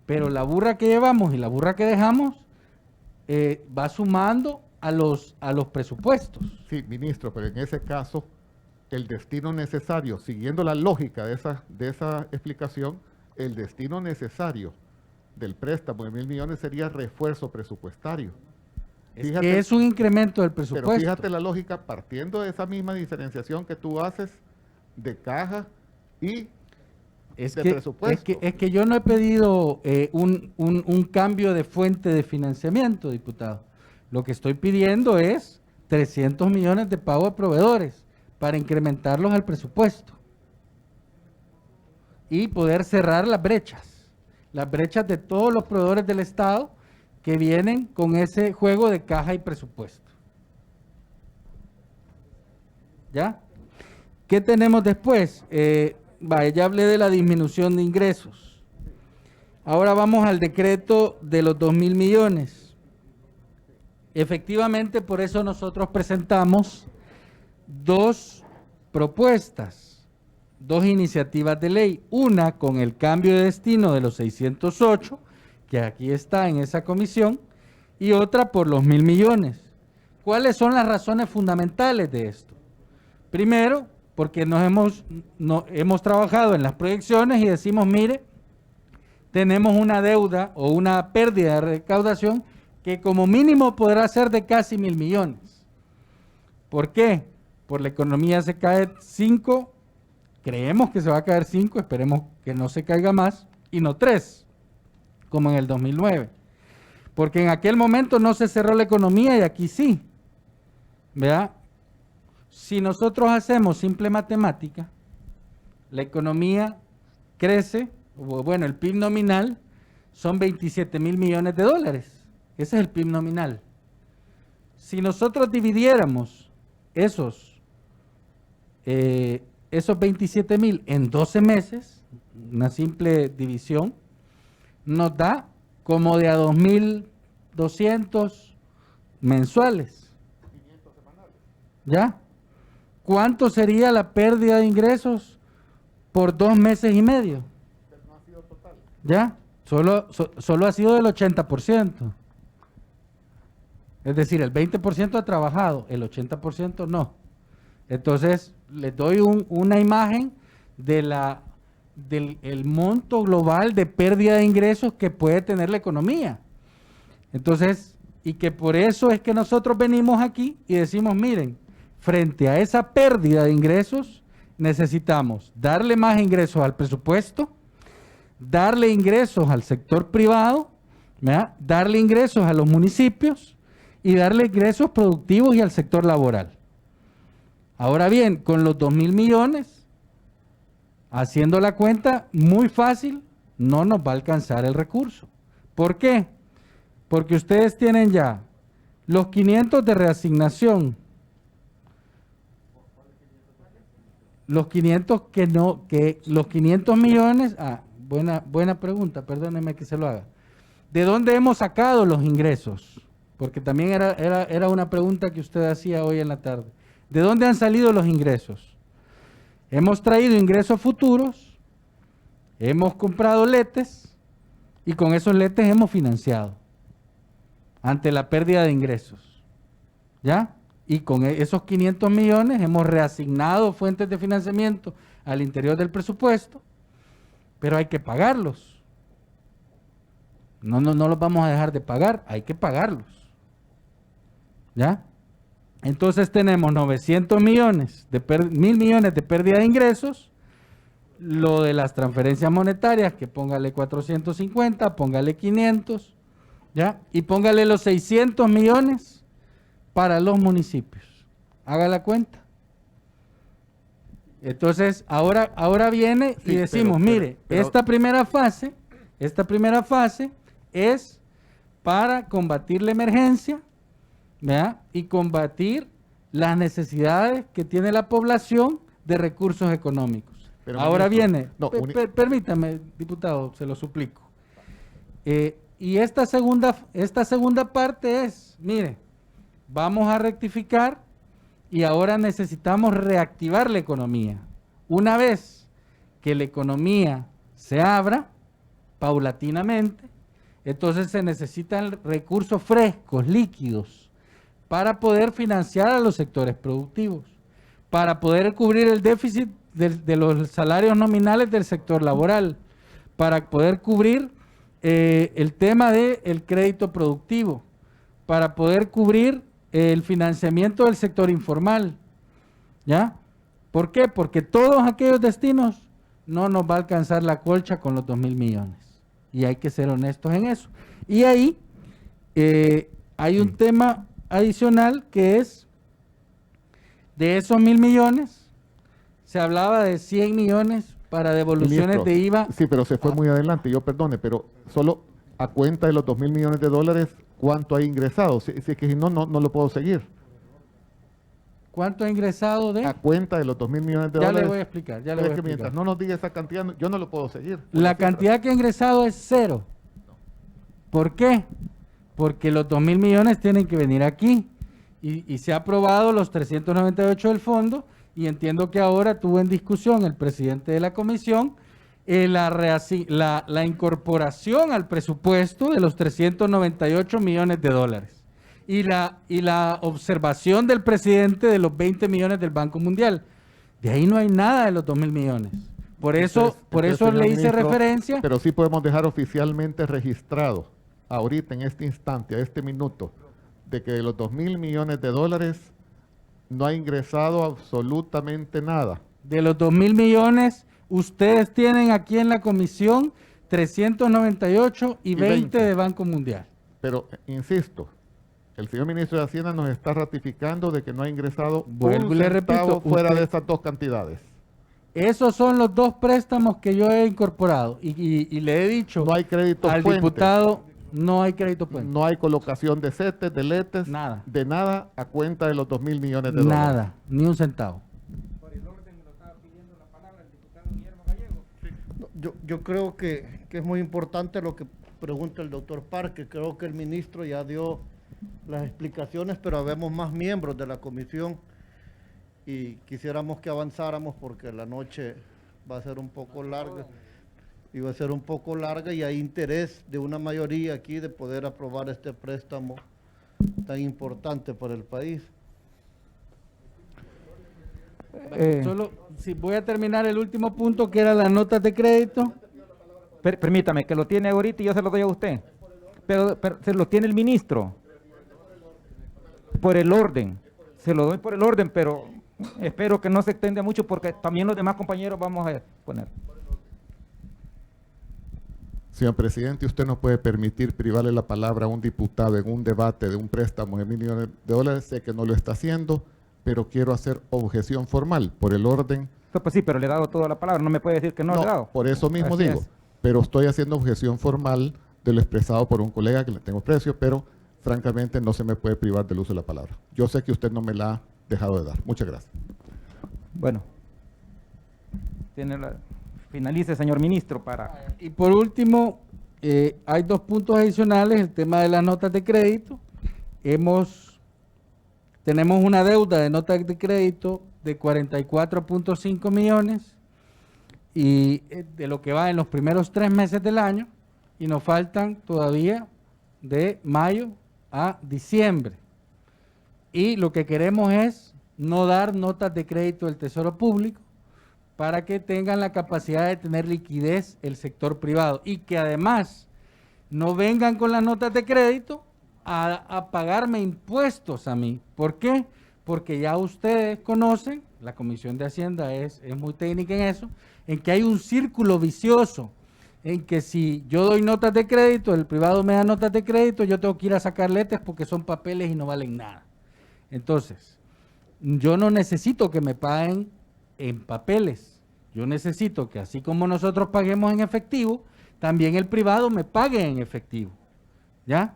pero la burra que llevamos y la burra que dejamos va sumando a los presupuestos. Sí, ministro, pero en ese caso el destino necesario, siguiendo la lógica de esa explicación, el destino necesario del préstamo de 1.000 millones sería refuerzo presupuestario. Fíjate, que es un incremento del presupuesto. Pero fíjate la lógica, partiendo de esa misma diferenciación que tú haces de caja y de presupuesto. Es que yo no he pedido un cambio de fuente de financiamiento, diputado. Lo que estoy pidiendo es 300 millones de pago a proveedores para incrementarlos al presupuesto y poder cerrar las brechas de todos los proveedores del Estado que vienen con ese juego de caja y presupuesto. ¿Ya? ¿Qué tenemos después? Vaya, ya hablé de la disminución de ingresos. Ahora vamos al decreto de los 2.000 millones. Efectivamente, por eso nosotros presentamos dos propuestas, dos iniciativas de ley. Una con el cambio de destino de los 608, que aquí está en esa comisión, y otra por los 1.000 millones. ¿Cuáles son las razones fundamentales de esto? Primero, porque hemos trabajado en las proyecciones y decimos, mire, tenemos una deuda o una pérdida de recaudación que como mínimo podrá ser de casi 1.000 millones. ¿Por qué? Por la economía se cae 5, creemos que se va a caer 5, esperemos que no se caiga más, y no 3, como en el 2009. Porque en aquel momento no se cerró la economía y aquí sí. ¿Verdad? Si nosotros hacemos simple matemática, la economía crece, bueno, el PIB nominal son 27.000 millones de dólares. Ese es el PIB nominal. Si nosotros dividiéramos esos 27.000 en 12 meses, una simple división, nos da como de a 2.200 mensuales. ¿Ya? ¿Cuánto sería la pérdida de ingresos por 2 meses y medio? ¿Ya? Solo ha sido del 80%. Es decir, el 20% ha trabajado, el 80% no. Entonces, les doy una imagen del monto global de pérdida de ingresos que puede tener la economía. Entonces, y que por eso es que nosotros venimos aquí y decimos, miren, frente a esa pérdida de ingresos, necesitamos darle más ingresos al presupuesto, darle ingresos al sector privado, ¿verdad? Darle ingresos a los municipios y darle ingresos productivos y al sector laboral. Ahora bien, con los 2.000 millones, haciendo la cuenta muy fácil, no nos va a alcanzar el recurso. ¿Por qué? Porque ustedes tienen ya los 500 de reasignación, los 500 los 500 millones, buena pregunta, perdónenme que se lo haga. ¿De dónde hemos sacado los ingresos? Porque también era una pregunta que usted hacía hoy en la tarde. ¿De dónde han salido los ingresos? Hemos traído ingresos futuros, hemos comprado letes y con esos letes hemos financiado ante la pérdida de ingresos. ¿Ya? Y con esos 500 millones hemos reasignado fuentes de financiamiento al interior del presupuesto, pero hay que pagarlos. No los vamos a dejar de pagar, hay que pagarlos. ¿Ya? Entonces tenemos 900 millones, 1.000 millones de pérdida de ingresos, lo de las transferencias monetarias, que póngale 450, póngale 500, ¿ya? Y póngale los 600 millones para los municipios. Haga la cuenta. Entonces, ahora viene y decimos, mire, esta primera fase es para combatir la emergencia, ¿verdad? Y combatir las necesidades que tiene la población de recursos económicos. Pero, ahora ministro, viene, permítame, diputado, se lo suplico. Y esta segunda parte es, mire, vamos a rectificar y ahora necesitamos reactivar la economía. Una vez que la economía se abra paulatinamente, entonces se necesitan recursos frescos, líquidos, para poder financiar a los sectores productivos, para poder cubrir el déficit de los salarios nominales del sector laboral, para poder cubrir el tema del crédito productivo, para poder cubrir el financiamiento del sector informal. ¿Ya? ¿Por qué? Porque todos aquellos destinos no nos va a alcanzar la colcha con los 2.000 millones. Y hay que ser honestos en eso. Y ahí hay un tema adicional que es, de esos 1.000 millones, se hablaba de 100 millones para devoluciones Ministro, de IVA. Sí, pero se fue muy adelante, yo perdone, pero solo a cuenta de los 2.000 millones de dólares, ¿cuánto ha ingresado? Si es que si no lo puedo seguir. ¿Cuánto ha ingresado de? A cuenta de los 2.000 millones de Ya dólares. le voy a explicar, ya le Es voy a que mientras explicar. no nos diga esa cantidad, yo no lo puedo seguir. La cantidad que ha ingresado es 0. ¿Por qué? Porque los 2.000 millones tienen que venir aquí. Y se ha aprobado los 398 del fondo, y entiendo que ahora tuvo en discusión el presidente de la comisión la incorporación al presupuesto de los 398 millones de dólares. Y la observación del presidente de los 20 millones del Banco Mundial. De ahí no hay nada de los 2.000 millones. Por eso Entonces, le señor hice ministro, referencia. Pero sí podemos dejar oficialmente registrado, ahorita, en este instante, a este minuto, de que de los 2.000 millones de dólares no ha ingresado absolutamente nada. De los 2.000 millones, ustedes tienen aquí en la comisión 398 y 20 de Banco Mundial. Pero, insisto, el señor ministro de Hacienda nos está ratificando de que no ha ingresado Vuelvo un y le centavo repito, fuera usted- de estas dos cantidades. Esos son los dos préstamos que yo he incorporado y le he dicho No hay crédito al puente. diputado, no hay crédito puente. No hay colocación de CETES, de LETES, Nada. de nada a cuenta de los 2.000 millones de dólares. Nada, ni un centavo. Yo creo que es muy importante lo que pregunta el doctor Parque. Creo que el ministro ya dio las explicaciones, pero habemos más miembros de la comisión y quisiéramos que avanzáramos porque la noche va a ser un poco larga. Y va a ser un poco larga y hay interés de una mayoría aquí de poder aprobar este préstamo tan importante para el país. Solo, si voy a terminar el último punto, que era las notas de crédito. Permítame, que lo tiene ahorita y yo se lo doy a usted. Pero se lo tiene el ministro. Por el orden. Se lo doy por el orden, pero espero que no se extienda mucho porque también los demás compañeros vamos a poner. Señor presidente, usted no puede permitir privarle la palabra a un diputado en un debate de un préstamo de $1.000 millones. Sé que no lo está haciendo, pero quiero hacer objeción formal por el orden. Pues sí, pero le he dado toda la palabra, no me puede decir que no, le he dado. Por eso mismo Así digo, es. pero estoy haciendo objeción formal de lo expresado por un colega que le tengo precio, pero francamente no se me puede privar del uso de la palabra. Yo sé que usted no me la ha dejado de dar. Muchas gracias. Bueno, finalice, señor ministro, para... Y por último, hay dos puntos adicionales, el tema de las notas de crédito. Tenemos una deuda de notas de crédito de 44.5 millones y de lo que va en los primeros 3 meses del año, y nos faltan todavía de mayo a diciembre. Y lo que queremos es no dar notas de crédito del Tesoro Público para que tengan la capacidad de tener liquidez el sector privado y que además no vengan con las notas de crédito a pagarme impuestos a mí. ¿Por qué? Porque ya ustedes conocen, la Comisión de Hacienda es muy técnica en eso, en que hay un círculo vicioso, en que si yo doy notas de crédito, el privado me da notas de crédito, yo tengo que ir a sacar letras porque son papeles y no valen nada. Entonces, yo no necesito que me paguen en papeles. Yo necesito que así como nosotros paguemos en efectivo, también el privado me pague en efectivo. ¿Ya?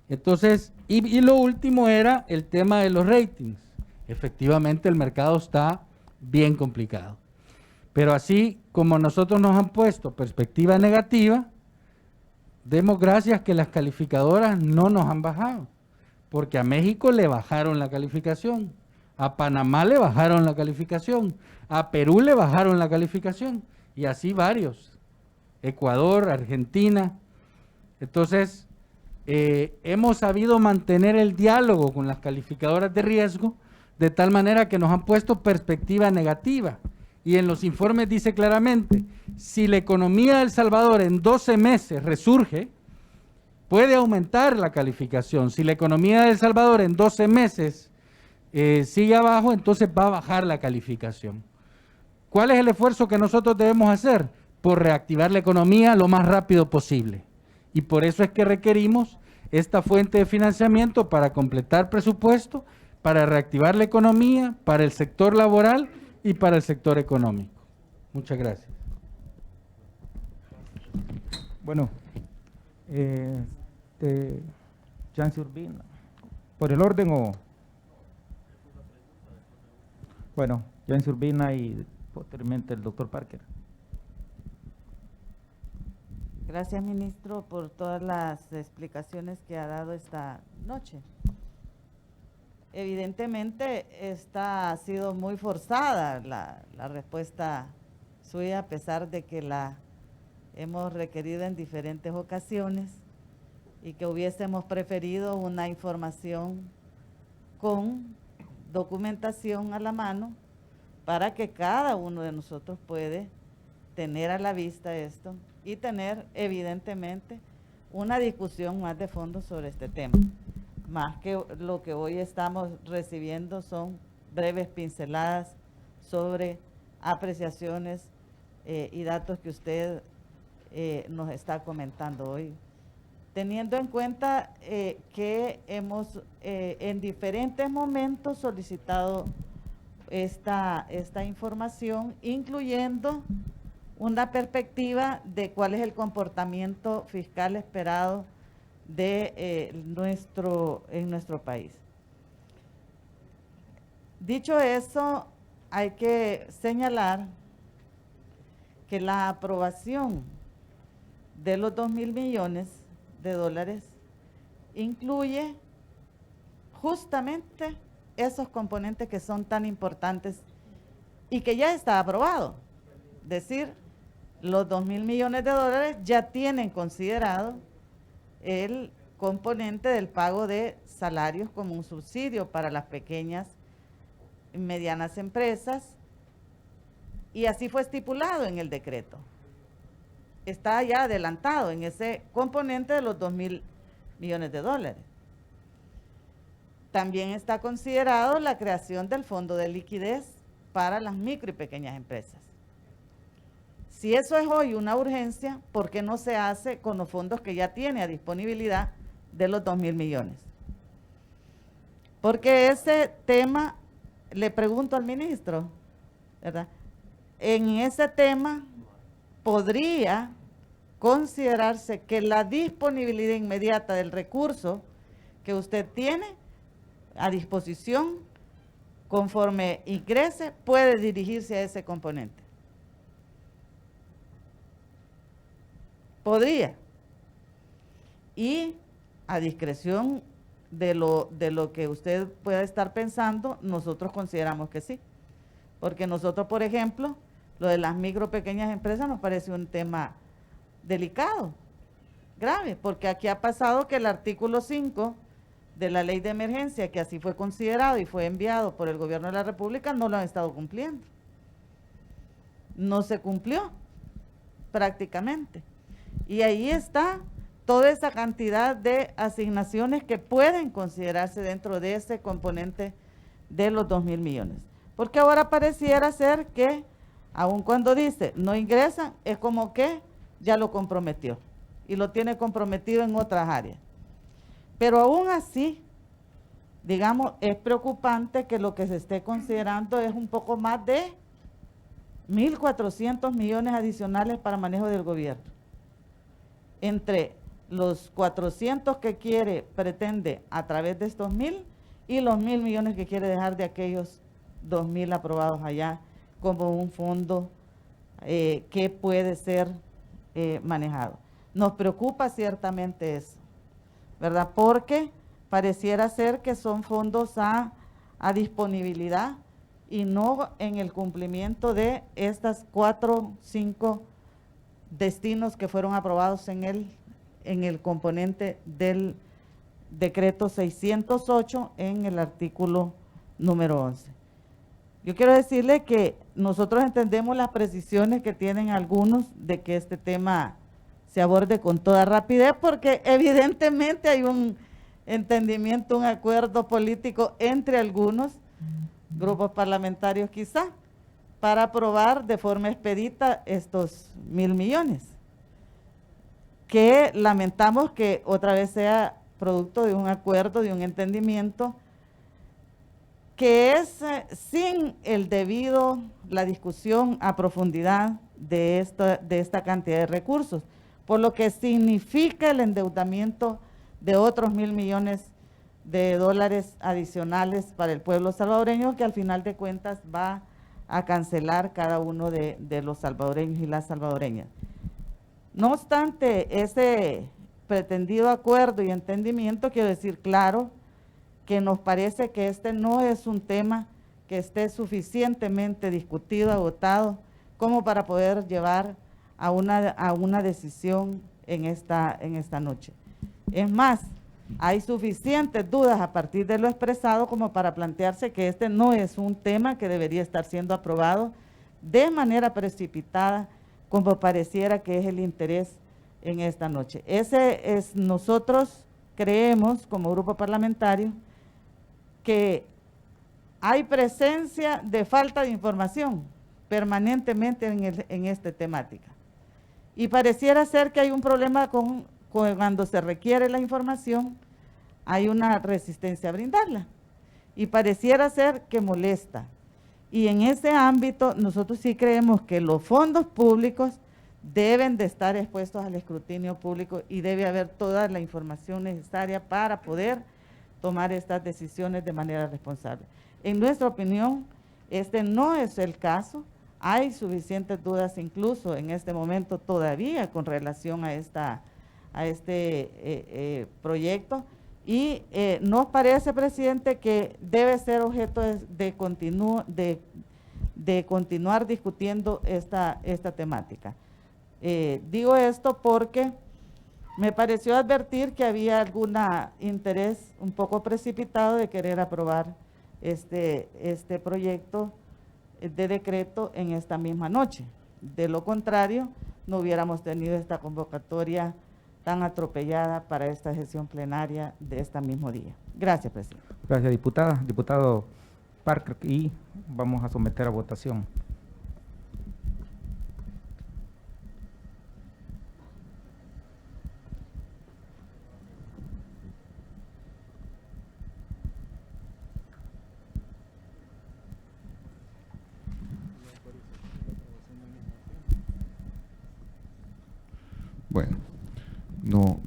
Entonces, y lo último era el tema de los ratings. Efectivamente, el mercado está bien complicado. Pero así como nosotros nos han puesto perspectiva negativa, demos gracias que las calificadoras no nos han bajado. Porque a México le bajaron la calificación, a Panamá le bajaron la calificación, a Perú le bajaron la calificación, y así varios, Ecuador, Argentina. Entonces, hemos sabido mantener el diálogo con las calificadoras de riesgo, de tal manera que nos han puesto perspectiva negativa. Y en los informes dice claramente, si la economía de El Salvador en 12 meses resurge, puede aumentar la calificación. Si la economía de El Salvador en 12 meses sigue abajo, entonces va a bajar la calificación. ¿Cuál es el esfuerzo que nosotros debemos hacer? Por reactivar la economía lo más rápido posible. Y por eso es que requerimos esta fuente de financiamiento para completar presupuesto, para reactivar la economía, para el sector laboral y para el sector económico. Muchas gracias. Bueno, Jancy Urbina, ¿por el orden o...? Bueno, Joanny Urbina y posteriormente el doctor Parker. Gracias, ministro, por todas las explicaciones que ha dado esta noche. Evidentemente, esta ha sido muy forzada la respuesta suya, a pesar de que la hemos requerido en diferentes ocasiones y que hubiésemos preferido una información con documentación a la mano para que cada uno de nosotros puede tener a la vista esto y tener evidentemente una discusión más de fondo sobre este tema. Más que lo que hoy estamos recibiendo son breves pinceladas sobre apreciaciones y datos que usted nos está comentando hoy. Teniendo en cuenta que hemos en diferentes momentos solicitado esta información, incluyendo una perspectiva de cuál es el comportamiento fiscal esperado de en nuestro país. Dicho eso, hay que señalar que la aprobación de los 2.000 millones de dólares incluye justamente esos componentes que son tan importantes y que ya está aprobado. Es decir, los 2.000 millones de dólares ya tienen considerado el componente del pago de salarios como un subsidio para las pequeñas y medianas empresas, y así fue estipulado en el decreto. Está ya adelantado en ese componente de los 2.000 millones de dólares. También está considerado la creación del fondo de liquidez para las micro y pequeñas empresas. Si eso es hoy una urgencia, ¿por qué no se hace con los fondos que ya tiene a disponibilidad de los 2.000 millones? Porque ese tema, le pregunto al ministro, ¿verdad? En ese tema podría considerarse que la disponibilidad inmediata del recurso que usted tiene a disposición conforme ingrese puede dirigirse a ese componente. Podría. Y a discreción de lo que usted pueda estar pensando, nosotros consideramos que sí. Porque nosotros, por ejemplo, lo de las micro pequeñas empresas nos parece un tema delicado, grave, porque aquí ha pasado que el artículo 5 de la ley de emergencia, que así fue considerado y fue enviado por el gobierno de la República, no lo han estado cumpliendo. No se cumplió prácticamente. Y ahí está toda esa cantidad de asignaciones que pueden considerarse dentro de ese componente de los 2.000 millones. Porque ahora pareciera ser que, aun cuando dice no ingresan, es como que ya lo comprometió y lo tiene comprometido en otras áreas. Pero aún así, digamos, es preocupante que lo que se esté considerando es un poco más de 1.400 millones adicionales para manejo del gobierno. Entre los 400 que pretende a través de estos 1.000 y los 1.000 millones que quiere dejar de aquellos 2.000 aprobados allá como un fondo que puede ser manejado. Nos preocupa ciertamente eso, ¿verdad? Porque pareciera ser que son fondos a disponibilidad y no en el cumplimiento de estas 4 o 5 destinos que fueron aprobados en el componente del decreto 608 en el artículo número 11. Yo quiero decirle que nosotros entendemos las precisiones que tienen algunos de que este tema se aborde con toda rapidez, porque evidentemente hay un entendimiento, un acuerdo político entre algunos grupos parlamentarios quizá, para aprobar de forma expedita estos 1.000 millones, que lamentamos que otra vez sea producto de un acuerdo, de un entendimiento, que es sin la discusión a profundidad de esta cantidad de recursos, por lo que significa el endeudamiento de otros 1.000 millones de dólares adicionales para el pueblo salvadoreño, que al final de cuentas va a cancelar cada uno de los salvadoreños y las salvadoreñas. No obstante ese pretendido acuerdo y entendimiento, quiero decir claro que nos parece que este no es un tema que esté suficientemente discutido, agotado, como para poder llevar a una decisión en esta noche. Es más, hay suficientes dudas a partir de lo expresado como para plantearse que este no es un tema que debería estar siendo aprobado de manera precipitada, como pareciera que es el interés en esta noche. Nosotros creemos como grupo parlamentario que hay presencia de falta de información permanentemente en esta temática. Y pareciera ser que hay un problema cuando se requiere la información, hay una resistencia a brindarla. Y pareciera ser que molesta. Y en ese ámbito nosotros sí creemos que los fondos públicos deben de estar expuestos al escrutinio público y debe haber toda la información necesaria para poder tomar estas decisiones de manera responsable. En nuestra opinión, este no es el caso. Hay suficientes dudas incluso en este momento todavía con relación a este proyecto y nos parece, presidente, que debe ser objeto de continuar discutiendo esta temática. Digo esto porque me pareció advertir que había algún interés un poco precipitado de querer aprobar este proyecto de decreto en esta misma noche. De lo contrario, no hubiéramos tenido esta convocatoria tan atropellada para esta sesión plenaria de este mismo día. Gracias, presidente. Gracias, diputada. Diputado Parker, y vamos a someter a votación. Bueno,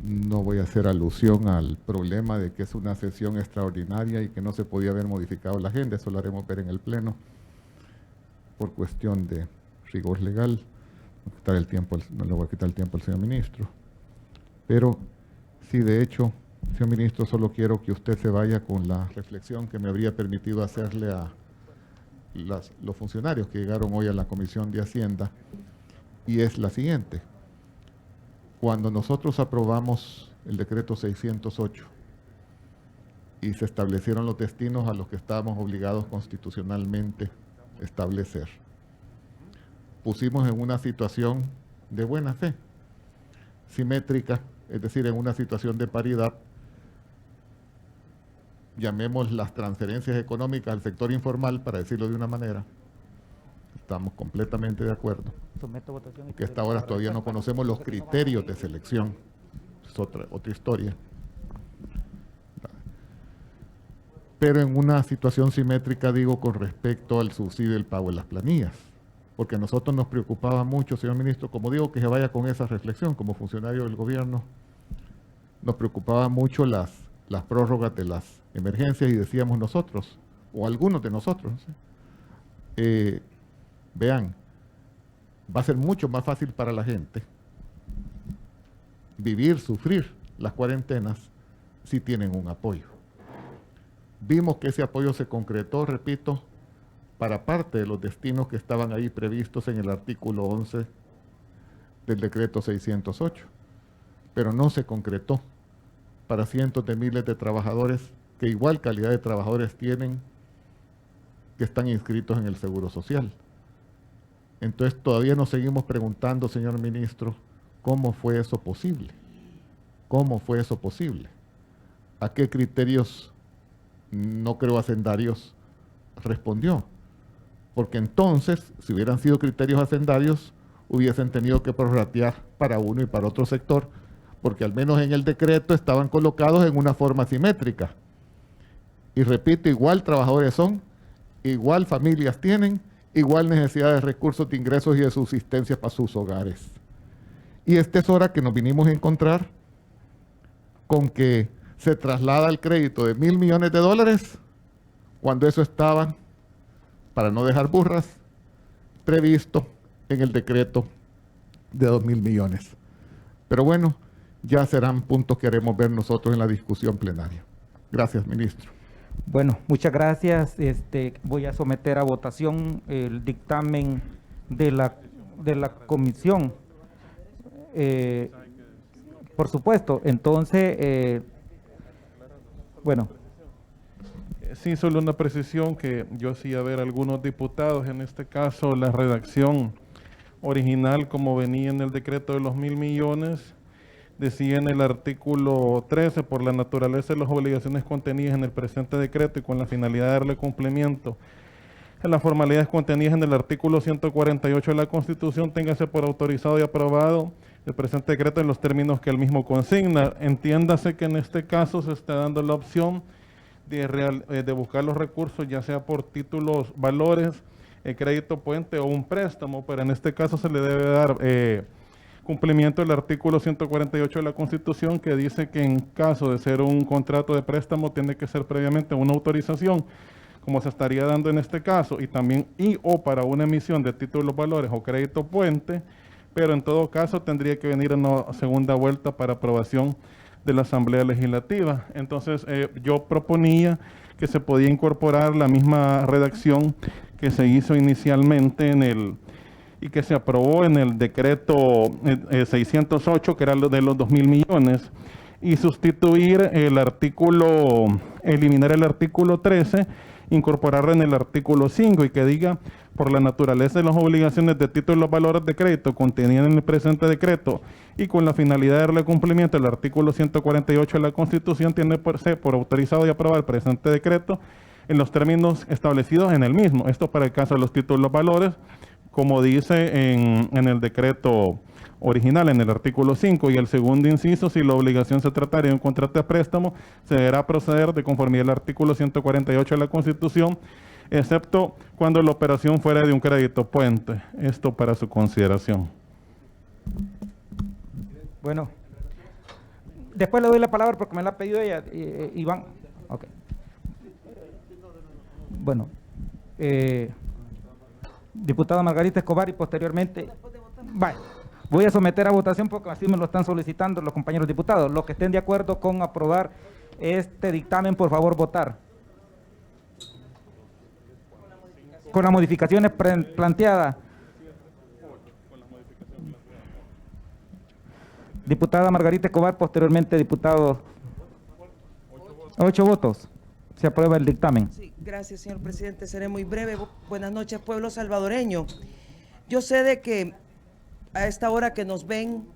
no voy a hacer alusión al problema de que es una sesión extraordinaria y que no se podía haber modificado la agenda, eso lo haremos ver en el Pleno por cuestión de rigor legal. No le voy a quitar el tiempo al señor ministro. Pero sí, de hecho, señor ministro, solo quiero que usted se vaya con la reflexión que me habría permitido hacerle a los funcionarios que llegaron hoy a la Comisión de Hacienda, y es la siguiente. Cuando nosotros aprobamos el decreto 608 y se establecieron los destinos a los que estábamos obligados constitucionalmente a establecer, pusimos en una situación de buena fe, simétrica, es decir, en una situación de paridad, llamemos las transferencias económicas al sector informal, para decirlo de una manera. Estamos completamente de acuerdo. Someto a votación. Que hasta ahora todavía no conocemos los criterios de selección. Es otra historia. Pero en una situación simétrica, digo, con respecto al subsidio del pago de las planillas. Porque a nosotros nos preocupaba mucho, señor ministro, como digo, que se vaya con esa reflexión como funcionario del gobierno. Nos preocupaba mucho las prórrogas de las emergencias y decíamos nosotros, o algunos de nosotros, vean, va a ser mucho más fácil para la gente sufrir las cuarentenas si tienen un apoyo. Vimos que ese apoyo se concretó, repito, para parte de los destinos que estaban ahí previstos en el artículo 11 del decreto 608, pero no se concretó para cientos de miles de trabajadores que igual calidad de trabajadores tienen que están inscritos en el Seguro Social. Entonces todavía nos seguimos preguntando, señor ministro, ¿cómo fue eso posible? ¿Cómo fue eso posible? ¿A qué criterios, no creo hacendarios, respondió? Porque entonces, si hubieran sido criterios hacendarios, hubiesen tenido que prorratear para uno y para otro sector, porque al menos en el decreto estaban colocados en una forma simétrica. Y repito, igual trabajadores son, igual familias tienen, igual necesidad de recursos de ingresos y de subsistencia para sus hogares. Y esta es hora que nos vinimos a encontrar con que se traslada el crédito de $1.000 millones, cuando eso estaba, para no dejar burras, previsto en el decreto de 2.000 millones. Pero bueno, ya serán puntos que haremos ver nosotros en la discusión plenaria. Gracias, ministro. Bueno, muchas gracias. Voy a someter a votación el dictamen de la comisión. Por supuesto, entonces, bueno. Sí, solo una precisión que yo sí a ver algunos diputados, en este caso la redacción original como venía en el decreto de los 1.000 millones, decía en el artículo 13, por la naturaleza de las obligaciones contenidas en el presente decreto y con la finalidad de darle cumplimiento a las formalidades contenidas en el artículo 148 de la Constitución, téngase por autorizado y aprobado el presente decreto en los términos que el mismo consigna. Entiéndase que en este caso se está dando la opción de buscar los recursos, ya sea por títulos, valores, crédito puente o un préstamo, pero en este caso se le debe dar cumplimiento del artículo 148 de la Constitución, que dice que en caso de ser un contrato de préstamo tiene que ser previamente una autorización, como se estaría dando en este caso, y también o para una emisión de títulos, valores o crédito puente, pero en todo caso tendría que venir en una segunda vuelta para aprobación de la Asamblea Legislativa. Entonces yo proponía que se podía incorporar la misma redacción que se hizo inicialmente y que se aprobó en el decreto 608, que era lo de los 2.000 millones, y sustituir el artículo, eliminar el artículo 13, incorporarlo en el artículo 5 y que diga: por la naturaleza de las obligaciones de títulos, los valores de crédito contenidas en el presente decreto y con la finalidad de darle cumplimiento al artículo 148 de la Constitución, tiene por autorizado y aprobado el presente decreto en los términos establecidos en el mismo. Esto para el caso de los títulos, los valores, como dice en el decreto original, en el artículo 5, y el segundo inciso: si la obligación se trataría de un contrato de préstamo, se deberá proceder de conformidad al artículo 148 de la Constitución, excepto cuando la operación fuera de un crédito puente. Esto para su consideración. Bueno, después le doy la palabra porque me la ha pedido ella, Iván. Ok. Bueno, diputada Margarita Escobar, y posteriormente, vale, voy a someter a votación porque así me lo están solicitando los compañeros diputados. Los que estén de acuerdo con aprobar este dictamen, por favor, votar. Con las modificaciones planteadas. Diputada Margarita Escobar, posteriormente diputado. 8 votos. Se aprueba el dictamen. Sí, gracias, señor presidente. Seré muy breve. Buenas noches, pueblo salvadoreño. Yo sé de que a esta hora que nos ven,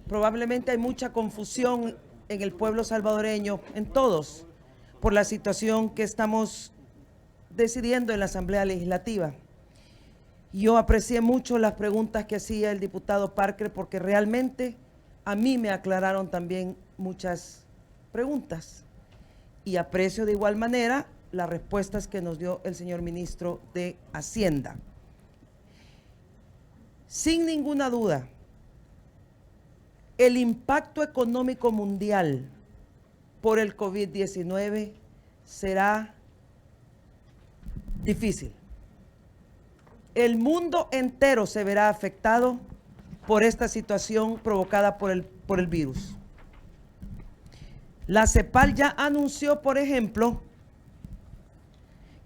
probablemente hay mucha confusión en el pueblo salvadoreño, en todos, por la situación que estamos decidiendo en la Asamblea Legislativa. Yo aprecié mucho las preguntas que hacía el diputado Parker, porque realmente a mí me aclararon también muchas preguntas. Y aprecio de igual manera las respuestas que nos dio el señor ministro de Hacienda. Sin ninguna duda, el impacto económico mundial por el COVID-19 será difícil. El mundo entero se verá afectado por esta situación provocada por el virus. La CEPAL ya anunció, por ejemplo,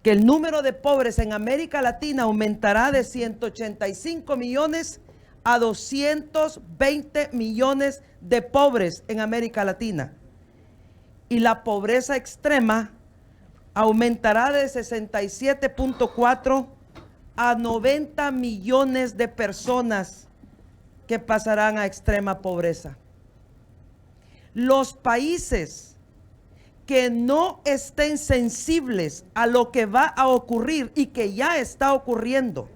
que el número de pobres en América Latina aumentará de 185 millones a 220 millones de pobres en América Latina. Y la pobreza extrema aumentará de 67.4 a 90 millones de personas que pasarán a extrema pobreza. Los países que no estén sensibles a lo que va a ocurrir y que ya está ocurriendo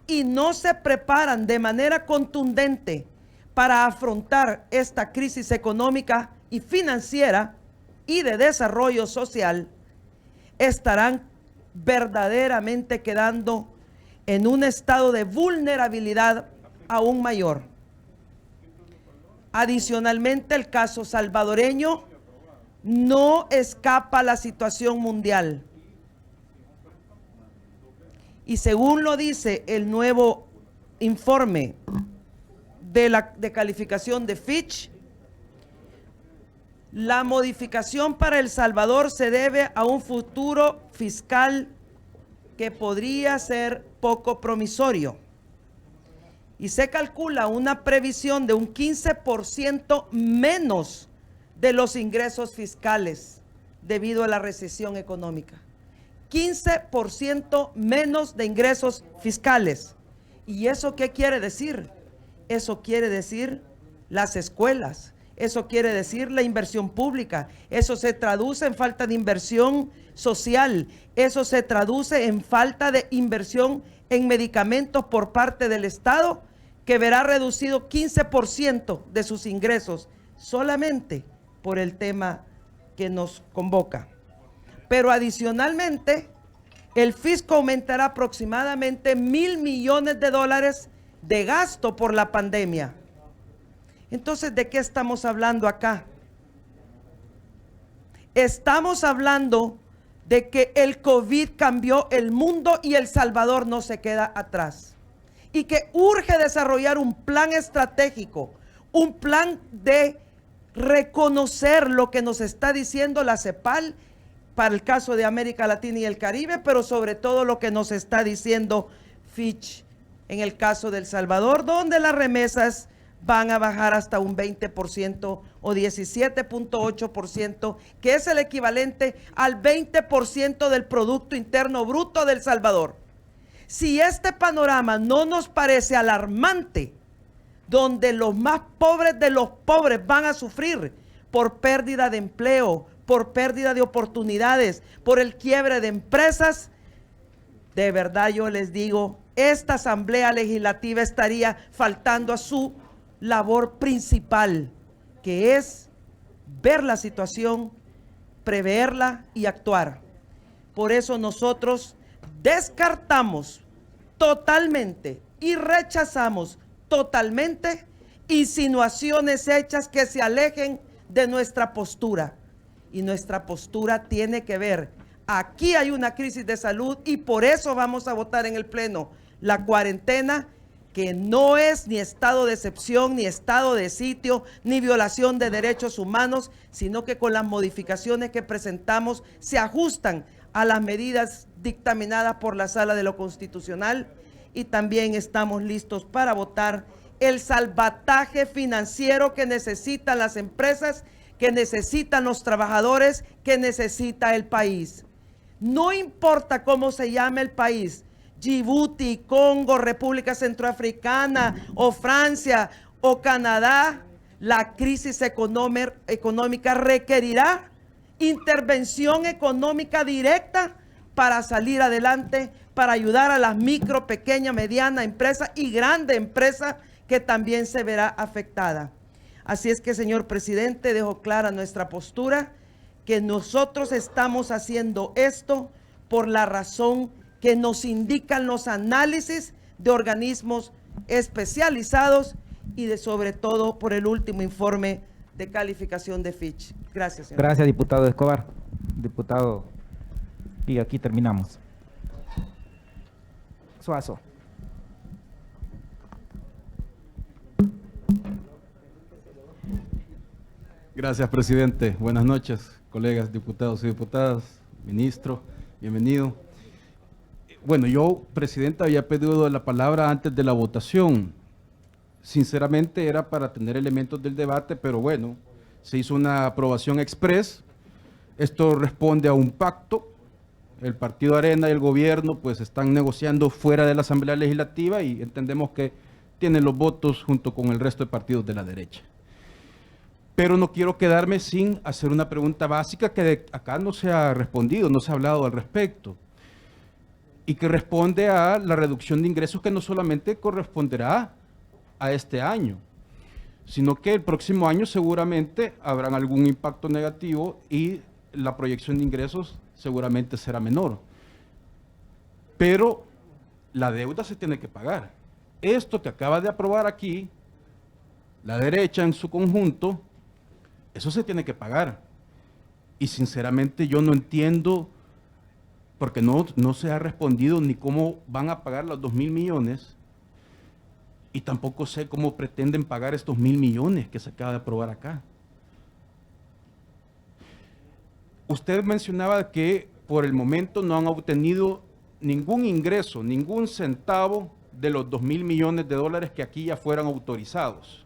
y no se preparan de manera contundente para afrontar esta crisis económica y financiera y de desarrollo social, estarán verdaderamente quedando en un estado de vulnerabilidad aún mayor. Adicionalmente, el caso salvadoreño no escapa la situación mundial. Y según lo dice el nuevo informe de calificación de Fitch, la modificación para El Salvador se debe a un futuro fiscal que podría ser poco promisorio. Y se calcula una previsión de un 15% menos de los ingresos fiscales debido a la recesión económica. 15% menos de ingresos fiscales. ¿Y eso qué quiere decir? Eso quiere decir las escuelas, eso quiere decir la inversión pública, eso se traduce en falta de inversión social, eso se traduce en falta de inversión en medicamentos por parte del Estado, que verá reducido 15% de sus ingresos solamente por el tema que nos convoca. Pero adicionalmente, el fisco aumentará aproximadamente $1,000 millones de gasto por la pandemia. Entonces, ¿de qué estamos hablando acá? Estamos hablando de que el COVID cambió el mundo y El Salvador no se queda atrás. Y que urge desarrollar un plan estratégico, un plan de reconocer lo que nos está diciendo la CEPAL para el caso de América Latina y el Caribe, pero sobre todo lo que nos está diciendo Fitch en el caso de El Salvador, donde las remesas van a bajar hasta un 20% o 17.8%, que es el equivalente al 20% del Producto Interno Bruto de El Salvador. Si este panorama no nos parece alarmante, donde los más pobres de los pobres van a sufrir por pérdida de empleo, por pérdida de oportunidades, por el quiebre de empresas, de verdad yo les digo, esta Asamblea Legislativa estaría faltando a su labor principal, que es ver la situación, preverla y actuar. Por eso nosotros descartamos totalmente y rechazamos totalmente insinuaciones hechas que se alejen de nuestra postura. Y nuestra postura tiene que ver, aquí hay una crisis de salud y por eso vamos a votar en el Pleno la cuarentena, que no es ni estado de excepción, ni estado de sitio, ni violación de derechos humanos, sino que con las modificaciones que presentamos se ajustan a las medidas dictaminadas por la Sala de lo Constitucional, y también estamos listos para votar el salvataje financiero que necesitan las empresas, que necesitan los trabajadores, que necesita el país. No importa cómo se llame el país, Djibouti, Congo, República Centroafricana o Francia o Canadá, la crisis económica requerirá intervención económica directa para salir adelante, para ayudar a las micro, pequeña, mediana empresa y grande empresa que también se verá afectada. Así es que, señor presidente, dejo clara nuestra postura, que nosotros estamos haciendo esto por la razón que nos indican los análisis de organismos especializados y sobre todo por el último informe de calificación de Fitch. Gracias, señor. Gracias, diputado Escobar. Diputado, y aquí terminamos. Suazo. Gracias, presidente. Buenas noches, colegas diputados y diputadas, ministro, bienvenido. Bueno, yo, presidente, había pedido la palabra antes de la votación. Sinceramente era para tener elementos del debate, pero bueno, se hizo una aprobación express. Esto responde a un pacto. El Partido Arena y el gobierno pues están negociando fuera de la Asamblea Legislativa y entendemos que tienen los votos junto con el resto de partidos de la derecha. Pero no quiero quedarme sin hacer una pregunta básica que acá no se ha respondido, no se ha hablado al respecto, y que responde a la reducción de ingresos que no solamente corresponderá a este año, sino que el próximo año seguramente habrá algún impacto negativo y la proyección de ingresos seguramente será menor. Pero la deuda se tiene que pagar. Esto que acaba de aprobar aquí, la derecha en su conjunto, eso se tiene que pagar. Y sinceramente yo no entiendo, porque no se ha respondido ni cómo van a pagar los 2.000 millones, y tampoco sé cómo pretenden pagar estos 1.000 millones que se acaba de aprobar acá. Usted mencionaba que por el momento no han obtenido ningún ingreso, ningún centavo de los 2.000 millones de dólares que aquí ya fueran autorizados.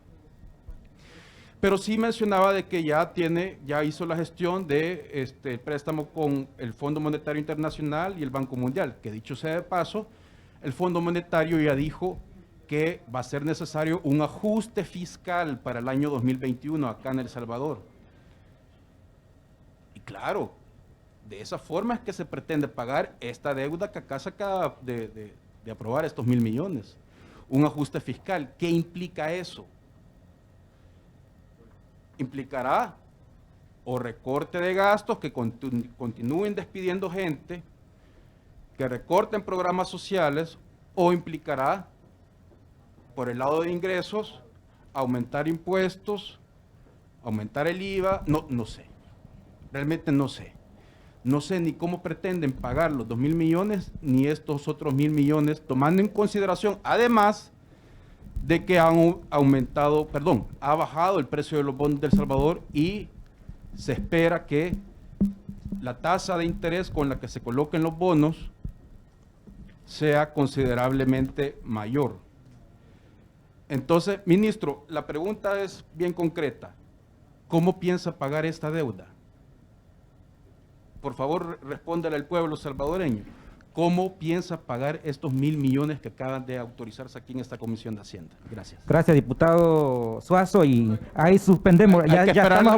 Pero sí mencionaba de que ya hizo la gestión de el préstamo con el Fondo Monetario Internacional y el Banco Mundial, que dicho sea de paso, el Fondo Monetario ya dijo que va a ser necesario un ajuste fiscal para el año 2021 acá en El Salvador. Y claro, de esa forma es que se pretende pagar esta deuda que acá se acaba de aprobar, estos 1.000 millones. Un ajuste fiscal. ¿Qué implica eso? Implicará o recorte de gastos, que continúen despidiendo gente, que recorten programas sociales, o implicará, por el lado de ingresos, aumentar impuestos, aumentar el IVA, no sé, realmente no sé. No sé ni cómo pretenden pagar los 2.000 millones, ni estos otros 1.000 millones, tomando en consideración, además, de que ha bajado el precio de los bonos de El Salvador y se espera que la tasa de interés con la que se coloquen los bonos sea considerablemente mayor. Entonces, ministro, la pregunta es bien concreta. ¿Cómo piensa pagar esta deuda? Por favor, respóndale al pueblo salvadoreño. ¿Cómo piensa pagar estos 1.000 millones que acaban de autorizarse aquí en esta Comisión de Hacienda? Gracias. Gracias, diputado Suazo, y ahí suspendemos. Hay que esperar estamos